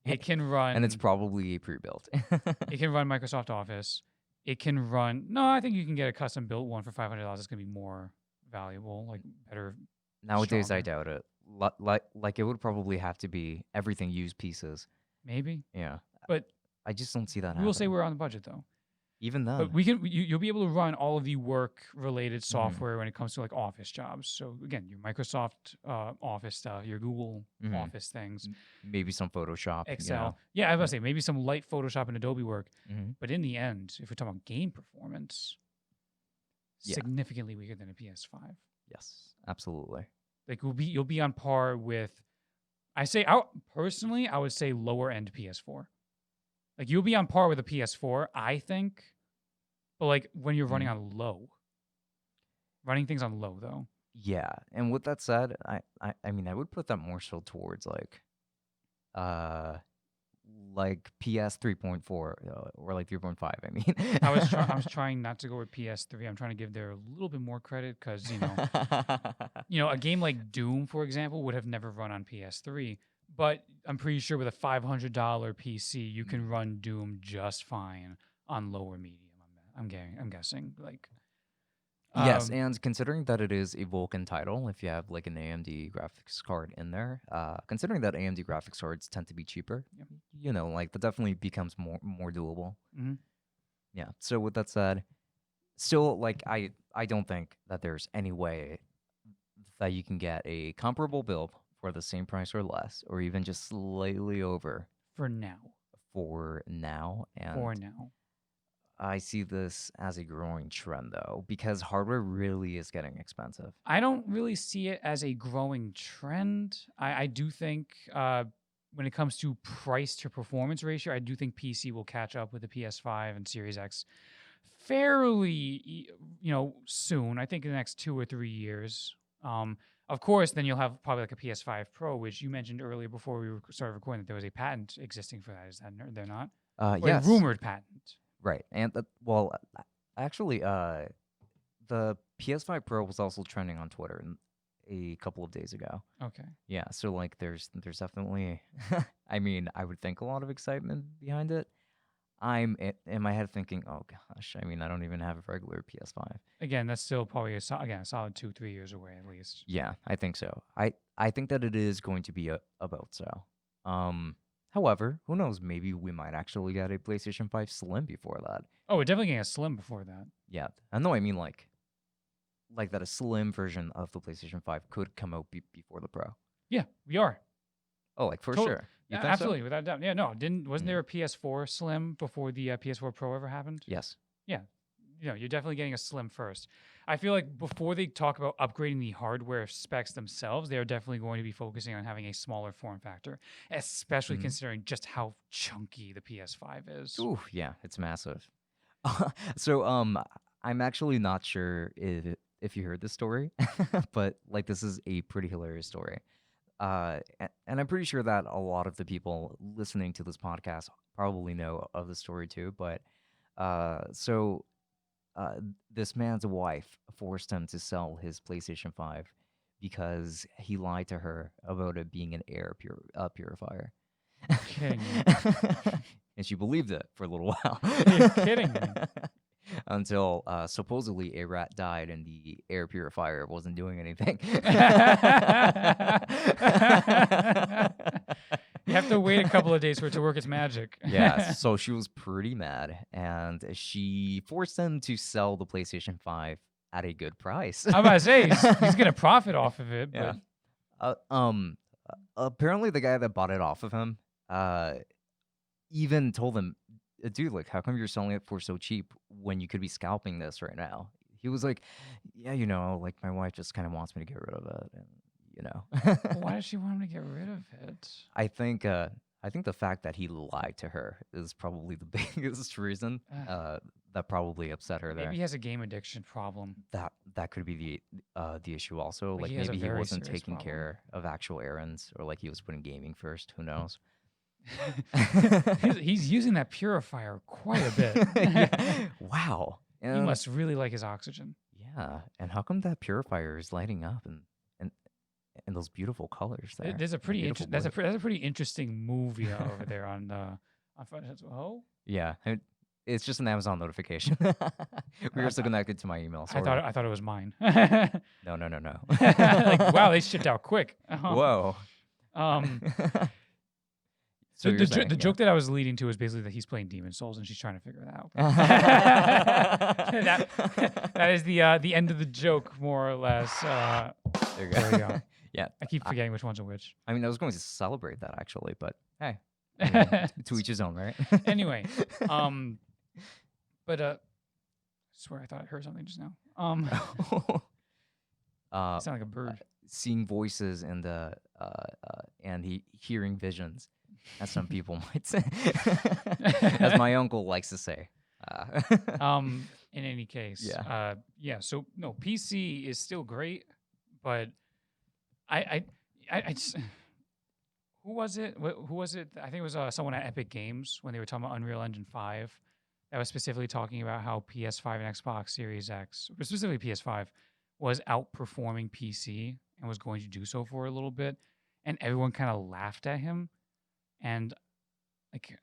It can run, and it's probably pre-built. It can run Microsoft Office. It can run. No, I think you can get a custom built one for $500. It's gonna be more valuable, like better. Nowadays, stronger. I doubt it. Like it would probably have to be everything used pieces. Maybe. Yeah. But I just don't see that. We will say we're on the budget though. Even then. But we can. You'll be able to run all of the work-related software when it comes to like office jobs. So again, your Microsoft Office stuff, your Google Office things, maybe some Photoshop, Excel. Yeah, I was gonna say maybe some light Photoshop and Adobe work. Mm-hmm. But in the end, if we're talking about game performance, significantly weaker than a PS5. Yes, absolutely. Like you'll be on par with. I would say lower end PS4. Like you'll be on par with a PS4, I think. But like when you're running on low. Running things on low though. Yeah. And with that said, I mean I would put that more so towards like PS 3.4 or like 3.5, I mean. I was trying not to go with PS3. I'm trying to give there a little bit more credit because, a game like Doom, for example, would have never run on PS3. But I'm pretty sure with a $500 PC, you can run Doom just fine on lower medium. I'm guessing. Like, yes, and considering that it is a Vulkan title, if you have like an AMD graphics card in there, considering that AMD graphics cards tend to be cheaper, like that definitely becomes more doable. Mm-hmm. Yeah. So with that said, still like I don't think that there's any way that you can get a comparable build for the same price or less, or even just slightly over. For now. And I see this as a growing trend, though, because hardware really is getting expensive. I don't really see it as a growing trend. I do think when it comes to price to performance ratio, I do think PC will catch up with the PS5 and Series X fairly, soon. I think in the next 2 or 3 years. Of course, then you'll have probably like a PS5 Pro, which you mentioned earlier before we started recording that there was a patent existing for that. Is that there not? Or a Yes, rumored patent. right. And actually, the PS5 Pro was also trending on Twitter a couple of days ago. Okay. Yeah, so like there's definitely I mean, I would think a lot of excitement behind it. I'm in my head thinking, "Oh gosh, I mean, I don't even have a regular PS5." Again, that's still probably a solid 2-3 years away at least. Yeah, I think so. I think that it is going to be about so. However, who knows, maybe we might actually get a PlayStation 5 Slim before that. Oh, we're definitely getting a Slim before that. Yeah. I know I mean like that a slim version of the PlayStation 5 could come out before the Pro. Yeah, we are. Oh, like for Tot- sure. You Yeah, think so? absolutely, without a doubt. Yeah, no, wasn't Mm. there a PS4 Slim before the PS4 Pro ever happened? Yes. Yeah, you're definitely getting a Slim first. I feel like before they talk about upgrading the hardware specs themselves, they are definitely going to be focusing on having a smaller form factor, especially Mhm. considering just how chunky the PS5 is. Ooh, yeah, it's massive. So I'm actually not sure if you heard this story, but like this is a pretty hilarious story. And I'm pretty sure that a lot of the people listening to this podcast probably know of the story too. But so this man's wife forced him to sell his PlayStation 5 because he lied to her about it being an purifier. Kidding me. And she believed it for a little while. You're kidding me. Until supposedly a rat died and the air purifier wasn't doing anything. You have to wait a couple of days for it to work its magic. Yeah, so she was pretty mad, and she forced him to sell the PlayStation 5 at a good price. I'm about to say he's gonna profit off of it, Yeah. but Apparently the guy that bought it off of him, even told him, dude, like, how come you're selling it for so cheap when you could be scalping this right now? He was like, yeah, like my wife just kind of wants me to get rid of it, and why does she want him to get rid of it? I think the fact that he lied to her is probably the biggest reason that probably upset her there. Maybe he has a game addiction problem. That could be the issue also. Like, Like he has a maybe he very wasn't serious taking problem. care of actual errands, or like he was putting gaming first. Who knows? He's using that purifier quite a bit. Yeah. Wow. He And must really like his oxygen. yeah. And how come that purifier is lighting up and those beautiful colors there? There's a The pretty beautiful that's a blue. that's a pretty interesting movie over there on Oh, Yeah. It's just an Amazon notification. We I- were still connected to my email. I Sorry. thought it was mine. No. Like, wow, they shipped out quick. Whoa. So The, you're the, saying, the yeah. joke that I was leading to was basically that he's playing Demon Souls and she's trying to figure it out. that is the end of the joke, more or less. There you go. There we go. Yeah. I keep forgetting which one's which. I mean, I was going to celebrate that actually, but hey, I mean, to each his own, right? Anyway, but I swear I thought I heard something just now. Uh, It sounded like a bird. seeing voices and hearing visions, as some people might say, as my uncle likes to say. In any case, Yeah. So no, PC is still great, but I just, who was it? Who was it? I think it was someone at Epic Games when they were talking about Unreal Engine 5. That was specifically talking about how PS5 and Xbox Series X, but specifically PS5, was outperforming PC and was going to do so for a little bit, and everyone kind of laughed at him, and like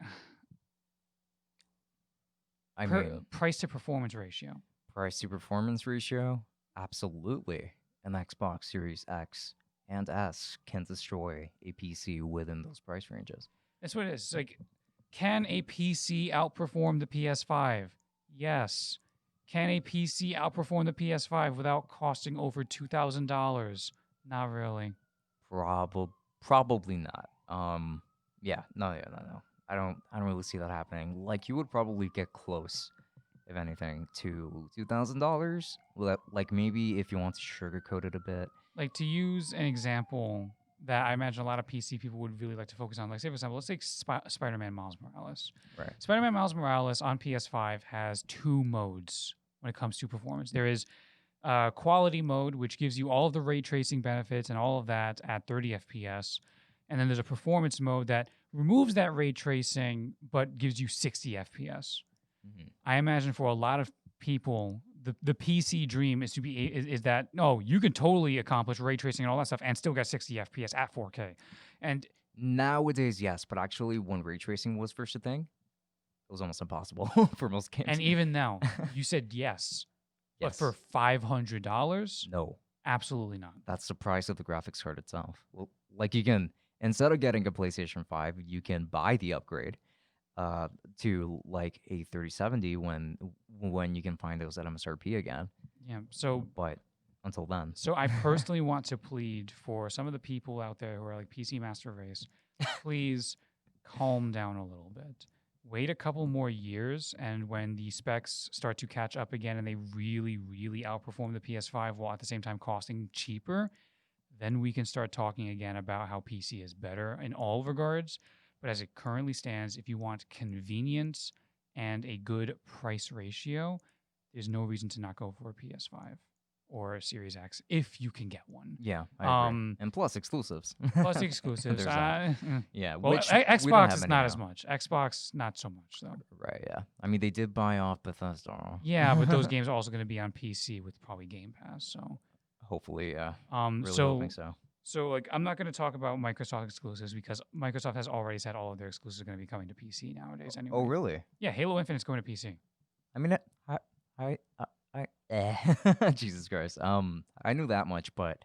I mean, price to performance ratio. price to performance ratio, absolutely. An Xbox Series X and S can destroy a PC within those price ranges. That's what it is. Like, can a PC outperform the PS5? Yes. Can a PC outperform the PS5 without costing over $2,000? Not really. Probably not. Yeah, no. I don't really see that happening. Like you would probably get close, if anything, to $2,000. Like maybe if you want to sugarcoat it a bit. Like, to use an example that I imagine a lot of PC people would really like to focus on. Like, say, for example, let's take Spider-Man Miles Morales. Right. Spider-Man Miles Morales on PS5 has 2 modes when it comes to performance. There is quality mode, which gives you all of the ray tracing benefits and all of that at 30 FPS. And then there's a performance mode that removes that ray tracing but gives you 60 FPS. I imagine for a lot of people, the PC dream is to be is that no, you can totally accomplish ray tracing and all that stuff and still get 60 FPS at 4K. And Nowadays, yes, but actually, when ray tracing was first a thing, it was almost impossible for most games. and even now, you said yes, but Yes. for $500, No, absolutely not. that's the price of the graphics card itself. Well, like you can, instead of getting a PlayStation 5, you can buy the upgrade to like a 3070 when you can find those at MSRP again. Yeah. So But until then, So I personally want to plead for some of the people out there who are like PC Master Race, please calm down a little bit. Wait a couple more years, and when the specs start to catch up again and they really, really outperform the PS5 while at the same time costing cheaper, then we can start talking again about how PC is better in all regards. But as it currently stands, if you want convenience and a good price ratio, there's no reason to not go for a PS5 or a Series X if you can get one. yeah, I agree. And plus exclusives. Plus exclusives. There's that. Well, Yeah, which we don't Xbox have is many not now. as much. Xbox, not so much, though. Right, yeah. I mean, they did buy off Bethesda. Yeah, but those games are also going to be on PC with probably Game Pass. So, Hopefully, yeah. Really so hoping so. So, like, I'm not going to talk about Microsoft exclusives because Microsoft has already said all of their exclusives are going to be coming to PC nowadays. Anyway. Oh, really? Yeah, Halo Infinite's going to PC. I mean, Jesus Christ. I knew that much, but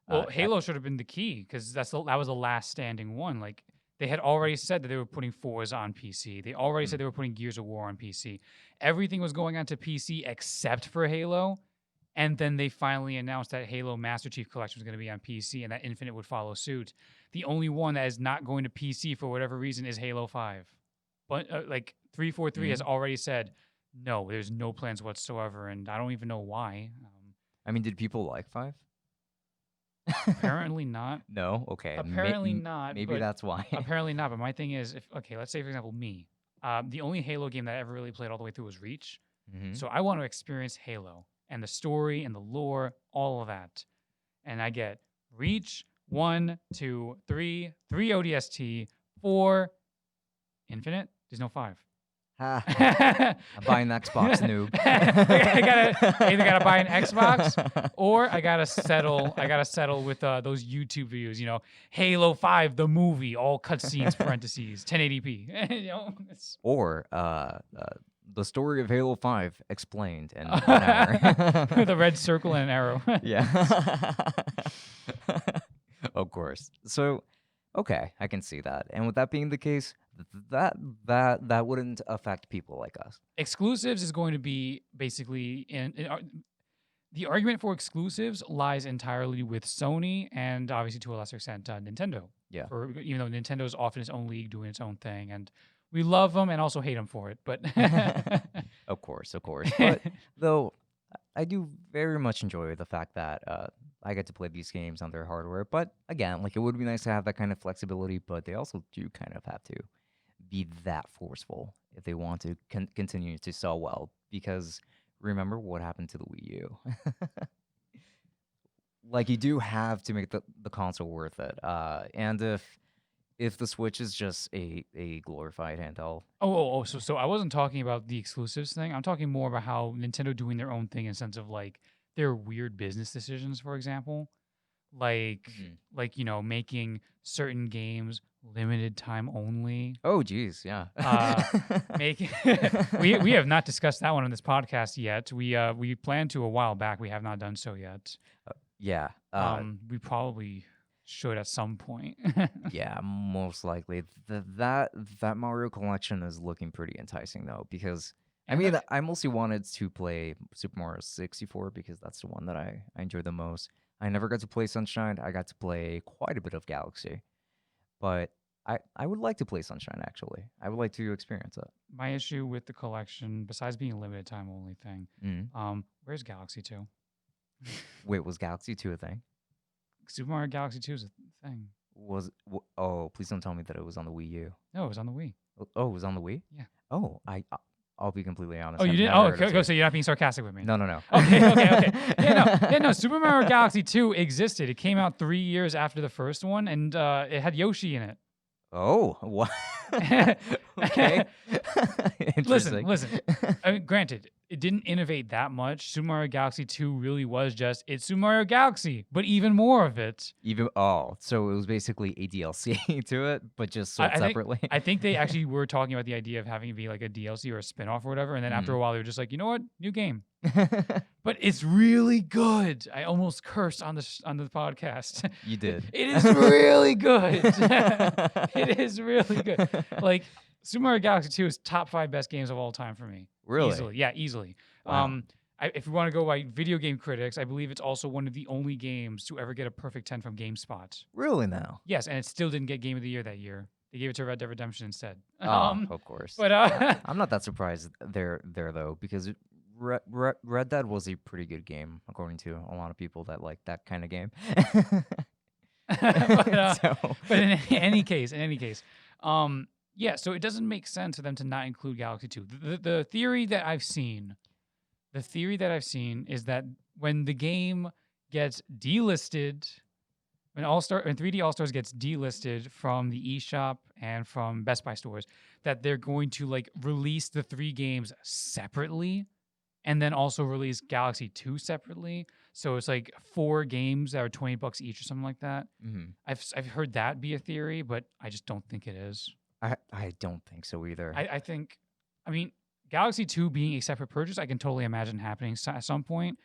Well, Halo should have been the key because that was the last standing one. Like, they had already said that they were putting Forza on PC. They already said they were putting Gears of War on PC. Everything was going on to PC except for Halo. And then they finally announced that Halo Master Chief Collection was going to be on PC and that Infinite would follow suit. The only one that is not going to PC for whatever reason is Halo 5. But like 343 has already said, no, there's no plans whatsoever. And I don't even know why. I mean, did people like 5? Apparently not. No? Okay. Apparently not. Maybe but that's why. Apparently not. But my thing is, let's say, for example, me. The only Halo game that I ever really played all the way through was Reach. So I want to experience Halo and the story and the lore, all of that. And I get Reach, 1, 2, 3, 3 ODST, 4 Infinite. There's no 5. I'm buying an Xbox, noob. I either gotta buy an Xbox or I gotta settle with those YouTube videos, Halo 5 the movie, all cutscenes, parentheses, 1080p. Or the story of Halo 5 explained in 1 hour. With a red circle and an arrow. Yeah. Of course. So, okay, I can see that. And with that being the case, that wouldn't affect people like us. Exclusives is going to be basically the argument for exclusives lies entirely with Sony and obviously to a lesser extent Nintendo. Yeah. Even though Nintendo's off in its own league doing its own thing, and we love them and also hate them for it. But Of course. But though I do very much enjoy the fact that I get to play these games on their hardware. But again, like it would be nice to have that kind of flexibility, but they also do kind of have to be that forceful if they want to continue to sell well. Because remember what happened to the Wii U. Like you do have to make the console worth it. And if the Switch is just a glorified handheld. So I wasn't talking about the exclusives thing. I'm talking more about how Nintendo doing their own thing in the sense of like their weird business decisions, for example. Like making certain games limited time only. Oh geez, yeah. We have not discussed that one on this podcast yet. We planned to a while back. We have not done so yet. Yeah. We probably should at some point. Yeah, most likely. That Mario collection is looking pretty enticing though, because I mean I mostly wanted to play Super Mario 64 because that's the one that I enjoy the most. I never got to play Sunshine. I got to play quite a bit of Galaxy. But I would like to play Sunshine, actually. I would like to experience it. My issue with the collection, besides being a limited time only thing, where's Galaxy 2? Wait, was Galaxy 2 a thing? Super Mario Galaxy 2 is a thing. Oh, please don't tell me that it was on the Wii U. No, it was on the Wii. Oh, it was on the Wii? Yeah. Oh, I'll be completely Oh, honest. you I've didn't? never Oh, heard of okay. it. So you're not being sarcastic with me. No, no, no. Okay. Yeah, no. Super Mario Galaxy 2 existed. It came out 3 years after the first one, and it had Yoshi in it. Oh, what? Okay. Interesting. Listen. I mean, granted, it didn't innovate that much. Super Mario Galaxy 2 really was just it's Super Mario Galaxy, but even more of it. So it was basically a DLC to it, but just sold I think separately. I think they actually were talking about the idea of having it be like a DLC or a spin-off or whatever, and then after a while they were just like, you know what, new game. But it's really good. I almost cursed on the podcast. You did. It is really good. It is really good. Like Super Mario Galaxy 2 is top 5 best games of all time for me. Really? Easily. Yeah, easily. Wow. If you want to go by video game critics, I believe it's also one of the only games to ever get a perfect 10 from GameSpot. Really now? Yes, and it still didn't get Game of the Year that year. They gave it to Red Dead Redemption instead. Of course. But I'm not that surprised there though, because Red Dead was a pretty good game according to a lot of people that like that kind of game. but in any case, yeah. So it doesn't make sense for them to not include Galaxy 2. The theory that I've seen is that when the game gets delisted, when 3D All Stars gets delisted from the eShop and from Best Buy stores, that they're going to like release the 3 games separately, and then also release Galaxy 2 separately. So it's like 4 games that are $20 each or something like that. Mm-hmm. I've heard that be a theory, but I just don't think it is. I don't think so either. I mean, Galaxy 2 being a separate purchase, I can totally imagine happening at some point.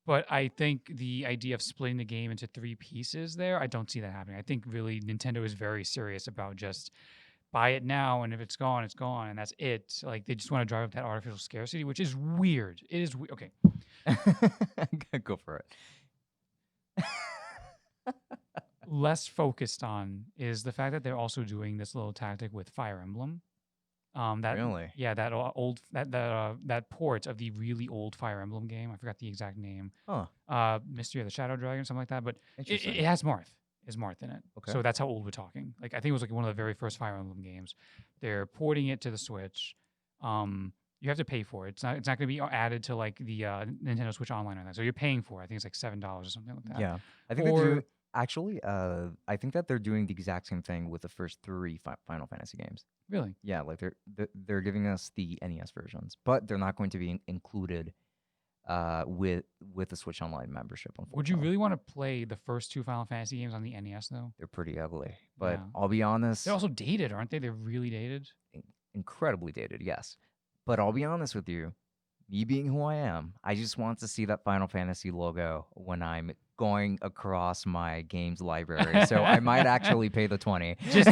But I think the idea of splitting the game into 3 pieces there, I don't see that happening. I think really Nintendo is very serious about just buy it now, and if it's gone, and that's it. Like they just want to drive up that artificial scarcity, which is weird. It is okay. Go for it. Less focused on is the fact that they're also doing this little tactic with Fire Emblem. Really? Yeah, that port of the really old Fire Emblem game. I forgot the exact name. Huh. Mystery of the Shadow Dragon, something like that. But Interesting. it has Marth. Is Marth in it? Okay. So that's how old we're talking. Like I think it was like one of the very first Fire Emblem games. They're porting it to the Switch. You have to pay for it. It's not going to be added to like the Nintendo Switch Online or that. So you're paying for it. I think it's like $7 or something like that. Yeah, I think they're doing, actually. I think that they're doing the exact same thing with the first 3 Final Fantasy games. Really? Yeah, like they're giving us the NES versions, but they're not going to be included with the Switch Online membership. Would you really want to play the first 2 Final Fantasy games on the NES though? They're pretty ugly, but Yeah. I'll be honest. They're also dated, aren't they? They're really dated. Incredibly dated, yes. But I'll be honest with you, me being who I am, I just want to see that Final Fantasy logo when I'm going across my games library. So I might actually pay the 20. Just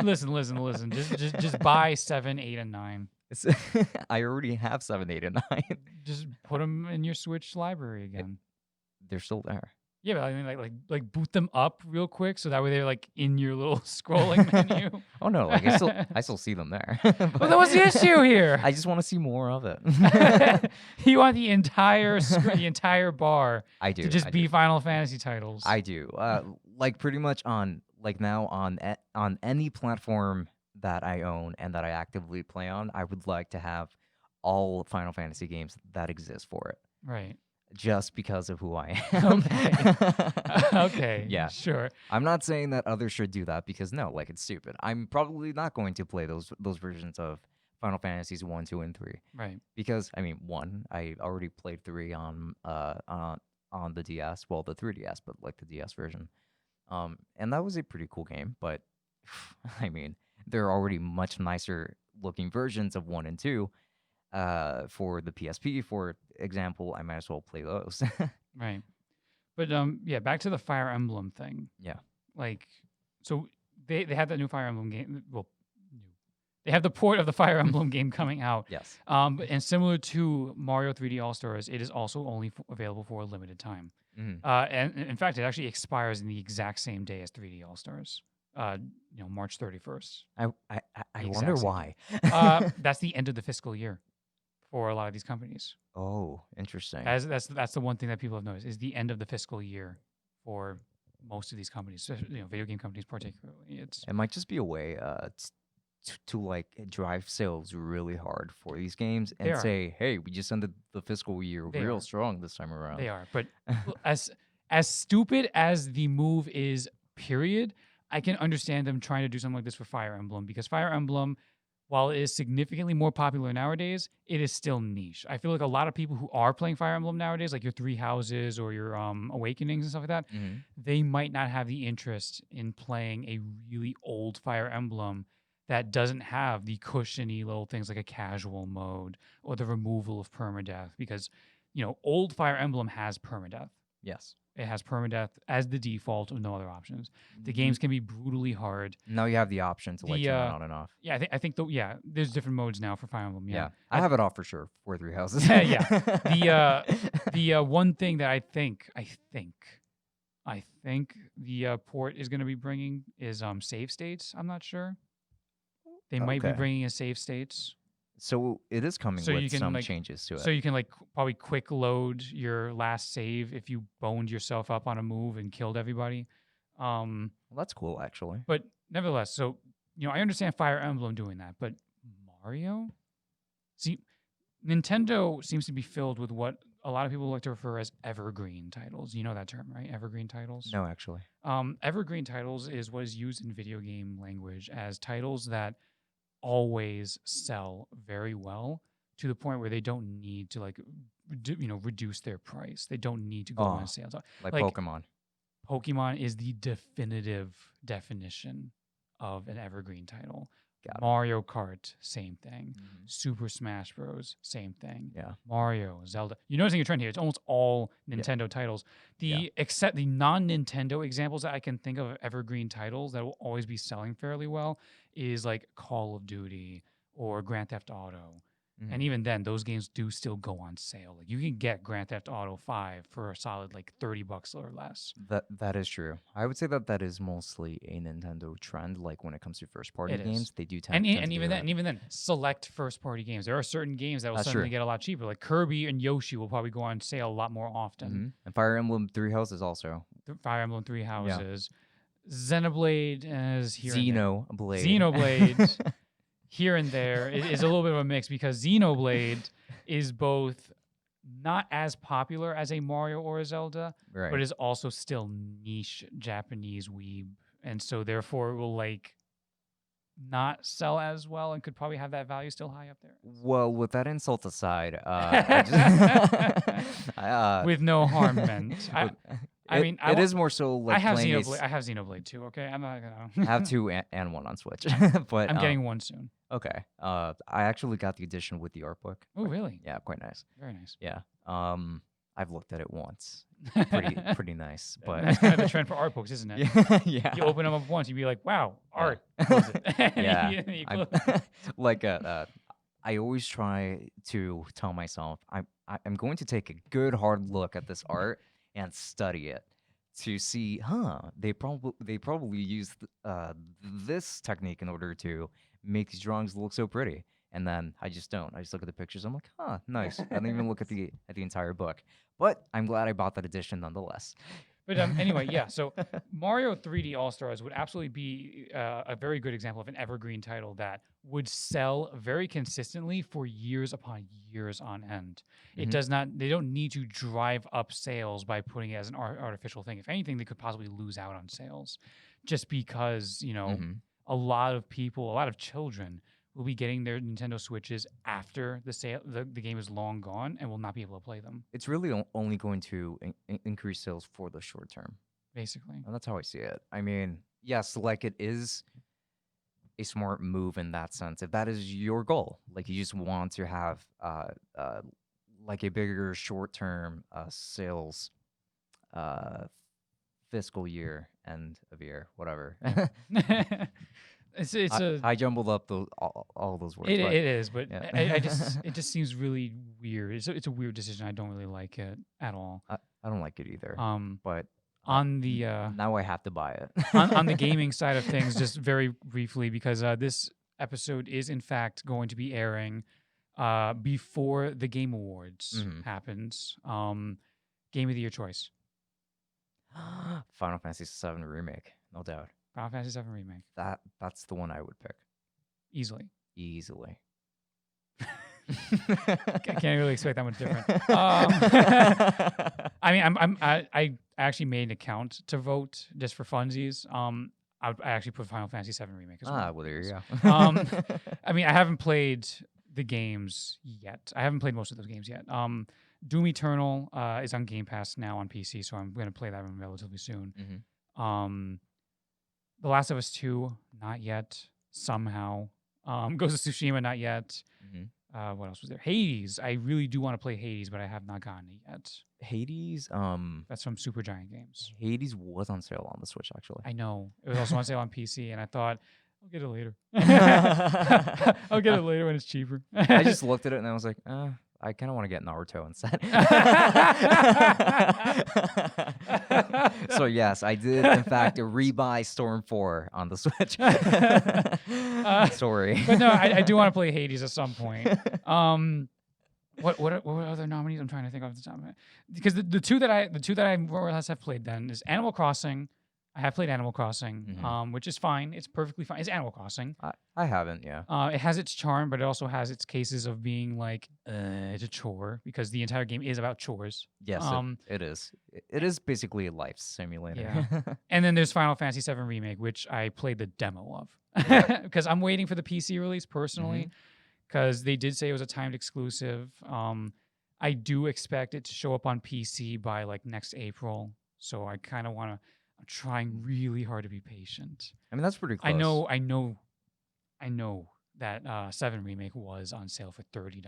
listen. Just buy 7, 8, and 9. I already have 7, 8, and 9. Just put them in your Switch library again. They're still there. Yeah, but I mean, like boot them up real quick so that way they're like in your little scrolling menu. Oh no, like I still see them there. Well, then what's the issue here? I just want to see more of it. You want the entire the entire bar I do, to just I be do. Final Fantasy titles. I do. Like pretty much on any platform that I own and that I actively play on, I would like to have all Final Fantasy games that exist for it. Right. Just because of who I am. Okay. Yeah. Sure. I'm not saying that others should do that because no, like it's stupid. I'm probably not going to play those versions of Final Fantasies 1, 2, and 3. Right. Because I mean, 1, I already played 3 on the DS, well, the 3DS, but like the DS version. And that was a pretty cool game, but I mean, there are already much nicer looking versions of 1 and 2. For the PSP, for example, I might as well play those. Right. But yeah, back to the Fire Emblem thing. Yeah. Like, so they have that new Fire Emblem game. Well, they have the port of the Fire Emblem game coming out. Yes. And similar to Mario 3D All Stars, it is also only available for a limited time. Mm-hmm. And in fact, it actually expires in the exact same day as 3D All Stars. March 31st. I wonder why. That's the end of the fiscal year for a lot of these companies. Oh, interesting. That's the one thing that people have noticed is the end of the fiscal year for most of these companies, video game companies particularly. It's It might just be a way to like drive sales really hard for these games they and are say, hey, we just ended the fiscal year they real are strong this time around. they are. But as stupid as the move is, period, I can understand them trying to do something like this for Fire Emblem because Fire Emblem, while it is significantly more popular nowadays, it is still niche. I feel like a lot of people who are playing Fire Emblem nowadays, like your Three Houses or your Awakenings and stuff like that, Mhm. they might not have the interest in playing a really old Fire Emblem that doesn't have the cushiony little things like a casual mode or the removal of permadeath because old Fire Emblem has permadeath. Yes. It has permadeath as the default with no other options. The N- games can be brutally hard. Now you have the option to like The turn it on and off. yeah, I think there's different modes now for Fire Emblem. Yeah, Yeah, I have it off for sure. 4 3 houses. yeah. The one thing that I think the port is going to be bringing is save states. I'm not sure. They might be Okay. bringing in save states. So it is coming So you with can, some like- changes to it. So you can probably quick load your last save if you boned yourself up on a move and killed everybody. Well, that's cool, actually. But nevertheless, so I understand Fire Emblem doing that, but Mario? See, Nintendo seems to be filled with what a lot of people like to refer as evergreen titles. You know that term, right? Evergreen titles? No, actually. Evergreen titles is what is used in video game language as titles that always sell very well to the point where they don't need to reduce their price. They don't need to go on sales. Like Like- Pokemon. Pokemon is the definitive definition of an evergreen title. Got it. Mario Kart, same thing. Mhm. Super Smash Bros, same thing. Yeah. Mario, Zelda. You're noticing a trend here. It's almost all Nintendo titles. Except the non-Nintendo examples that I can think of evergreen titles that will always be selling fairly well is like Call of Duty or Grand Theft Auto. Mhm. And even then, those games do still go on sale. Like you can get Grand Theft Auto 5 for a solid like $30 or less. That is true. I would say that is mostly a Nintendo trend. Like when it comes to first party It is. games, they do tend. And tend to even do then, that. even then, select first party games. There are certain games that will That's suddenly true. get a lot cheaper. Like Kirby and Yoshi will probably go on sale a lot more often. Mhm. And Fire Emblem 3 Houses also. Fire Emblem Three Houses, Xenoblade is here. Xenoblade. Xenoblade here and there is a little bit of a mix because Xenoblade is both not as popular as a Mario or a Zelda, Right. but is also still niche Japanese weeb, and so therefore it will not sell as well and could probably have that value still high up there. Well, with that insult aside, I With no harm meant. it is more so like I have playing Xenoblade. I have Xenoblade too. Okay, I'm not gonna. I have 2 and 1 on Switch, but I'm getting one soon. okay. I actually got the edition with the art book. Oh, really? Yeah, quite nice. Very nice. Yeah. I've looked at it once. Pretty nice, but That's kind of the trend for art books, isn't it? yeah. You open them up once, you'd be like, "Wow, art." Yeah. Close it. Yeah, You I'm- close- like I always try to tell myself I'm going to take a good hard look at this art and study it to see, they probably used this technique in order to make these drawings look so pretty. And then I just don't. I just look at the pictures. I'm like, nice. I don't even look at the entire book. But I'm glad I bought that edition nonetheless. But anyway, yeah. So Mario 3D All Stars would absolutely be a very good example of an evergreen title that would sell very consistently for years upon years on end. It Mhm. does not. They don't need to drive up sales by putting it as an artificial thing. If anything, they could possibly lose out on sales, just because Mhm. a lot of people, a lot of children will be getting their Nintendo Switches after the game is long gone and will not be able to play them, It's really only going to increase sales for the short term. basically. And that's how I see it. I mean, yes, like it is a smart move in that sense. If that is your goal, like you just want to have like a bigger short term sales fiscal year, end of year, whatever. I jumbled up all those words. It but is, but yeah. it just seems really weird. It's a weird decision. I don't really like it at all. I don't like it either. On But the now I have to buy it. on the gaming side of things, just very briefly, because this episode is in fact going to be airing before the Game Awards Mhm. happens. Game of the Year choice. Final Fantasy VII Remake, no doubt. Final Fantasy VII Remake. That's the one I would pick Easily. easily. I can't really expect that much different. I mean, I actually made an account to vote just for funsies. I actually put Final Fantasy VII Remake as well. Well, there you because, go. I mean, I haven't played the games yet. I haven't played most of those games yet. Doom Eternal is on Game Pass now on PC, so I'm going to play that one relatively soon. Mhm. The Last of Us 2, not yet. Somehow. Ghost of Tsushima, not yet. Mhm. What else was there? Hades. I really do want to play Hades, but I have not gotten it yet. Hades, That's from Supergiant Games. Hades was on sale on the Switch actually. I know. It was also on sale on PC, and I thought, I'll get it later. I'll get it later when it's cheaper. I just looked at it and I was like, I kind of want to get Naruto instead. So yes, I did in fact rebuy Storm 4 on the Switch. Sorry. But no, I do want to play Hades at some point. What were other nominees? I'm trying to think off the top of my head. Because the two that I more or less have played then is Animal Crossing. I have played Animal Crossing, which is fine. It's perfectly fine. It's Animal Crossing. I haven't, yeah. It has its charm, but it also has its cases of being like it's a chore because the entire game is about chores. Yes, it is. It is basically a life simulator. Yeah. And then there's Final Fantasy VII Remake, which I played the demo of because I'm waiting for the PC release personally because they did say it was a timed exclusive. I do expect it to show up on PC by like next April, so I kind of want to. I'm trying really hard to be patient. I mean, that's pretty close. I know that 7 Remake was on sale for $30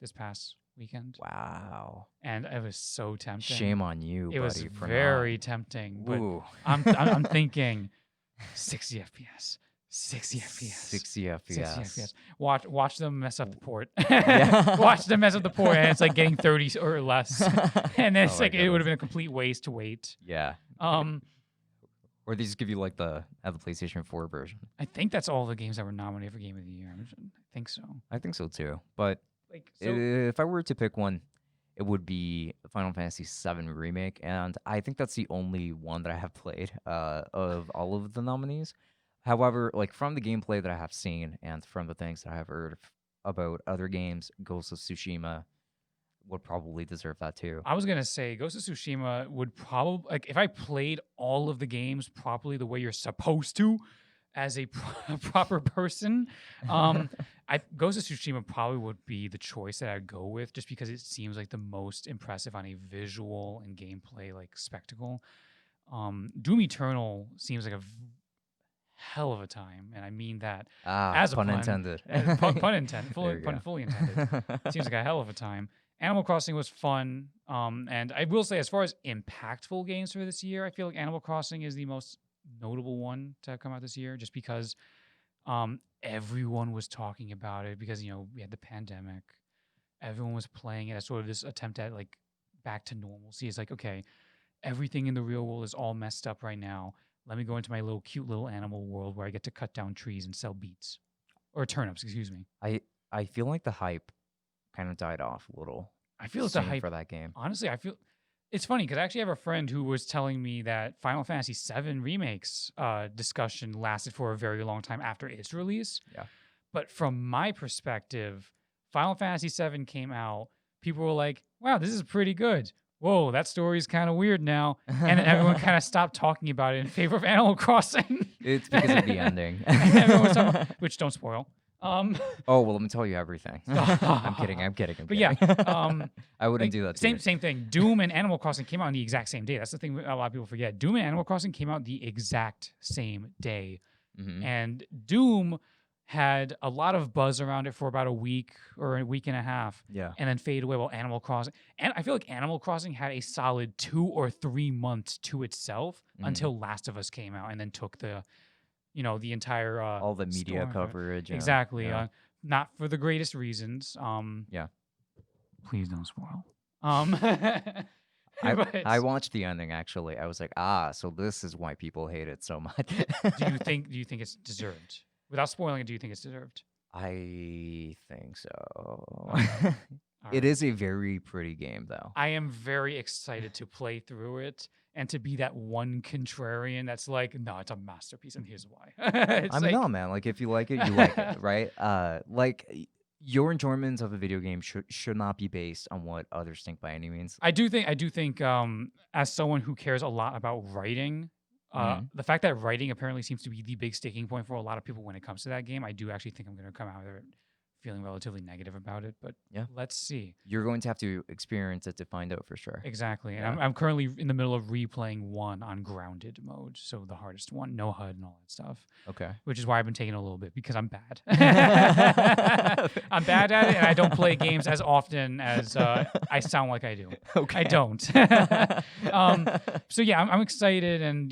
this past weekend. Wow. And it was so tempting. Shame on you, it buddy. was very tempting. But Ooh. I'm thinking 60 FPS. 60 FPS. 60 FPS. 60 FPS. Watch them mess up the port. Yeah. Watch them mess up the port, and it's like getting 30 or less. And then it's my like it would have goodness. been a complete waste to wait. Yeah. Or they just give you like the PlayStation 4 version. I think that's all the games that were nominated for Game of the Year. I think so. I think so too. But Like if I were to pick one, it would be Final Fantasy VII Remake, and I think that's the only one that I have played of all of the nominees. However, like from the gameplay that I have seen and from the things that I have heard about other games, Ghost of Tsushima would probably deserve that too. I was gonna say Ghost of Tsushima would probably like if I played all of the games properly the way you're supposed to, as a proper person. Ghost of Tsushima probably would be the choice that I'd go with, just because it seems like the most impressive on a visual and gameplay like spectacle. Doom Eternal seems like a hell of a time, and I mean that as a pun pun. intended. Pun intended. There you go. Fully intended. Seems like a hell of a time. Animal Crossing was fun, and I will say, as far as impactful games for this year, I feel like Animal Crossing is the most notable one to have come out this year, just because everyone was talking about it because we had the pandemic, everyone was playing it as sort of this attempt at like back to normalcy. It's like, okay, everything in the real world is all messed up right now. Let me go into my little cute little animal world where I get to cut down trees and sell beets or turnips. Excuse me. I feel like the hype kind of died off a little. I feel it's the soon hype for that game. Honestly, I feel it's funny because I actually have a friend who was telling me that Final Fantasy VII Remake's discussion lasted for a very long time after its release. Yeah. But from my perspective, Final Fantasy VII came out. People were like, wow, this is pretty good. Whoa, that story's kind of weird now. And then everyone kind of stopped talking about it in favor of Animal Crossing. It's because of the ending. Everyone was talking about, which don't spoil. Oh, well, let me tell you everything. I'm kidding. But yeah, I wouldn't do that to you. Same thing. Doom and Animal Crossing came out on the exact same day. That's the thing a lot of people forget. Doom and Animal Crossing came out the exact same day. Mhm. And Doom had a lot of buzz around it for about a week or a week and a half. Yeah. And then fade away while Animal Crossing. And I feel like Animal Crossing had a solid 2 or 3 months to itself until Last of Us came out and then took the entire all the media storm. coverage. Exactly. Yeah. Not for the greatest reasons. Yeah. Please don't spoil. I watched the ending actually. I was like, so this is why people hate it so much. do you think it's deserved? Without spoiling it, do you think it's deserved? I think so. All It right. is a very pretty game, though. I am very excited to play through it and to be that one contrarian that's like, no, it's a masterpiece, and here's why. It's I mean, like, no, man. Like, if you like it, you like it, right? Your enjoyment of a video game should not be based on what others think by any means. I do think as someone who cares a lot about writing, Mhm. the fact that writing apparently seems to be the big sticking point for a lot of people when it comes to that game, I do actually think I'm going to come out of it feeling relatively negative about it. But Yeah. let's see. You're going to have to experience it to find out for sure. Exactly. And Yeah. I'm currently in the middle of replaying 1 on grounded mode, so the hardest one, no HUD and all that stuff. Okay. Which is why I've been taking a little bit, because I'm bad. I'm bad at it, and I don't play games as often as I sound like I do. Okay. I don't. So yeah, I'm excited, and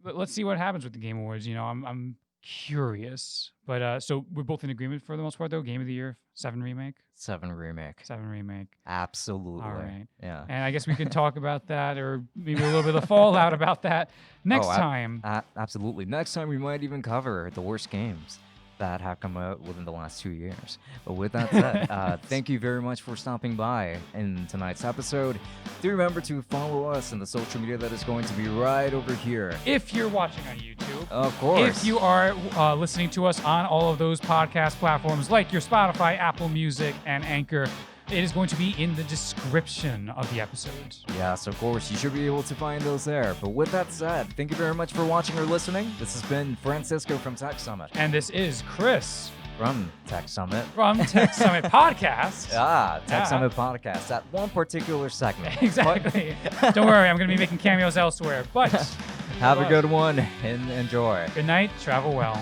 let's see what happens with the Game Awards. I'm curious, but so we're both in agreement for the most part, though. Game of the Year, 7 Remake. 7 Remake. 7 Remake. Absolutely. All right. Yeah. And I guess we can talk about that, or maybe a little bit of fallout about that next time. Absolutely. Next time, we might even cover the worst games that have come out within the last 2 years. But with that said, thank you very much for stopping by in tonight's episode. Do remember to follow us in the social media that is going to be right over here. If you're watching on YouTube. Of course. If you are listening to us on all of those podcast platforms like your Spotify, Apple Music, and Anchor, it is going to be in the description of the episode. Yes, of course. You should be able to find those there. But with that said, thank you very much for watching or listening. This has been Francisco from Tech Summit. And this is Chris From Tech Summit. from Tech Summit Podcast. Tech Summit Podcast. That one particular segment. Exactly. Don't worry, I'm going to be making cameos elsewhere. But Have a good one and enjoy. good night. Travel well.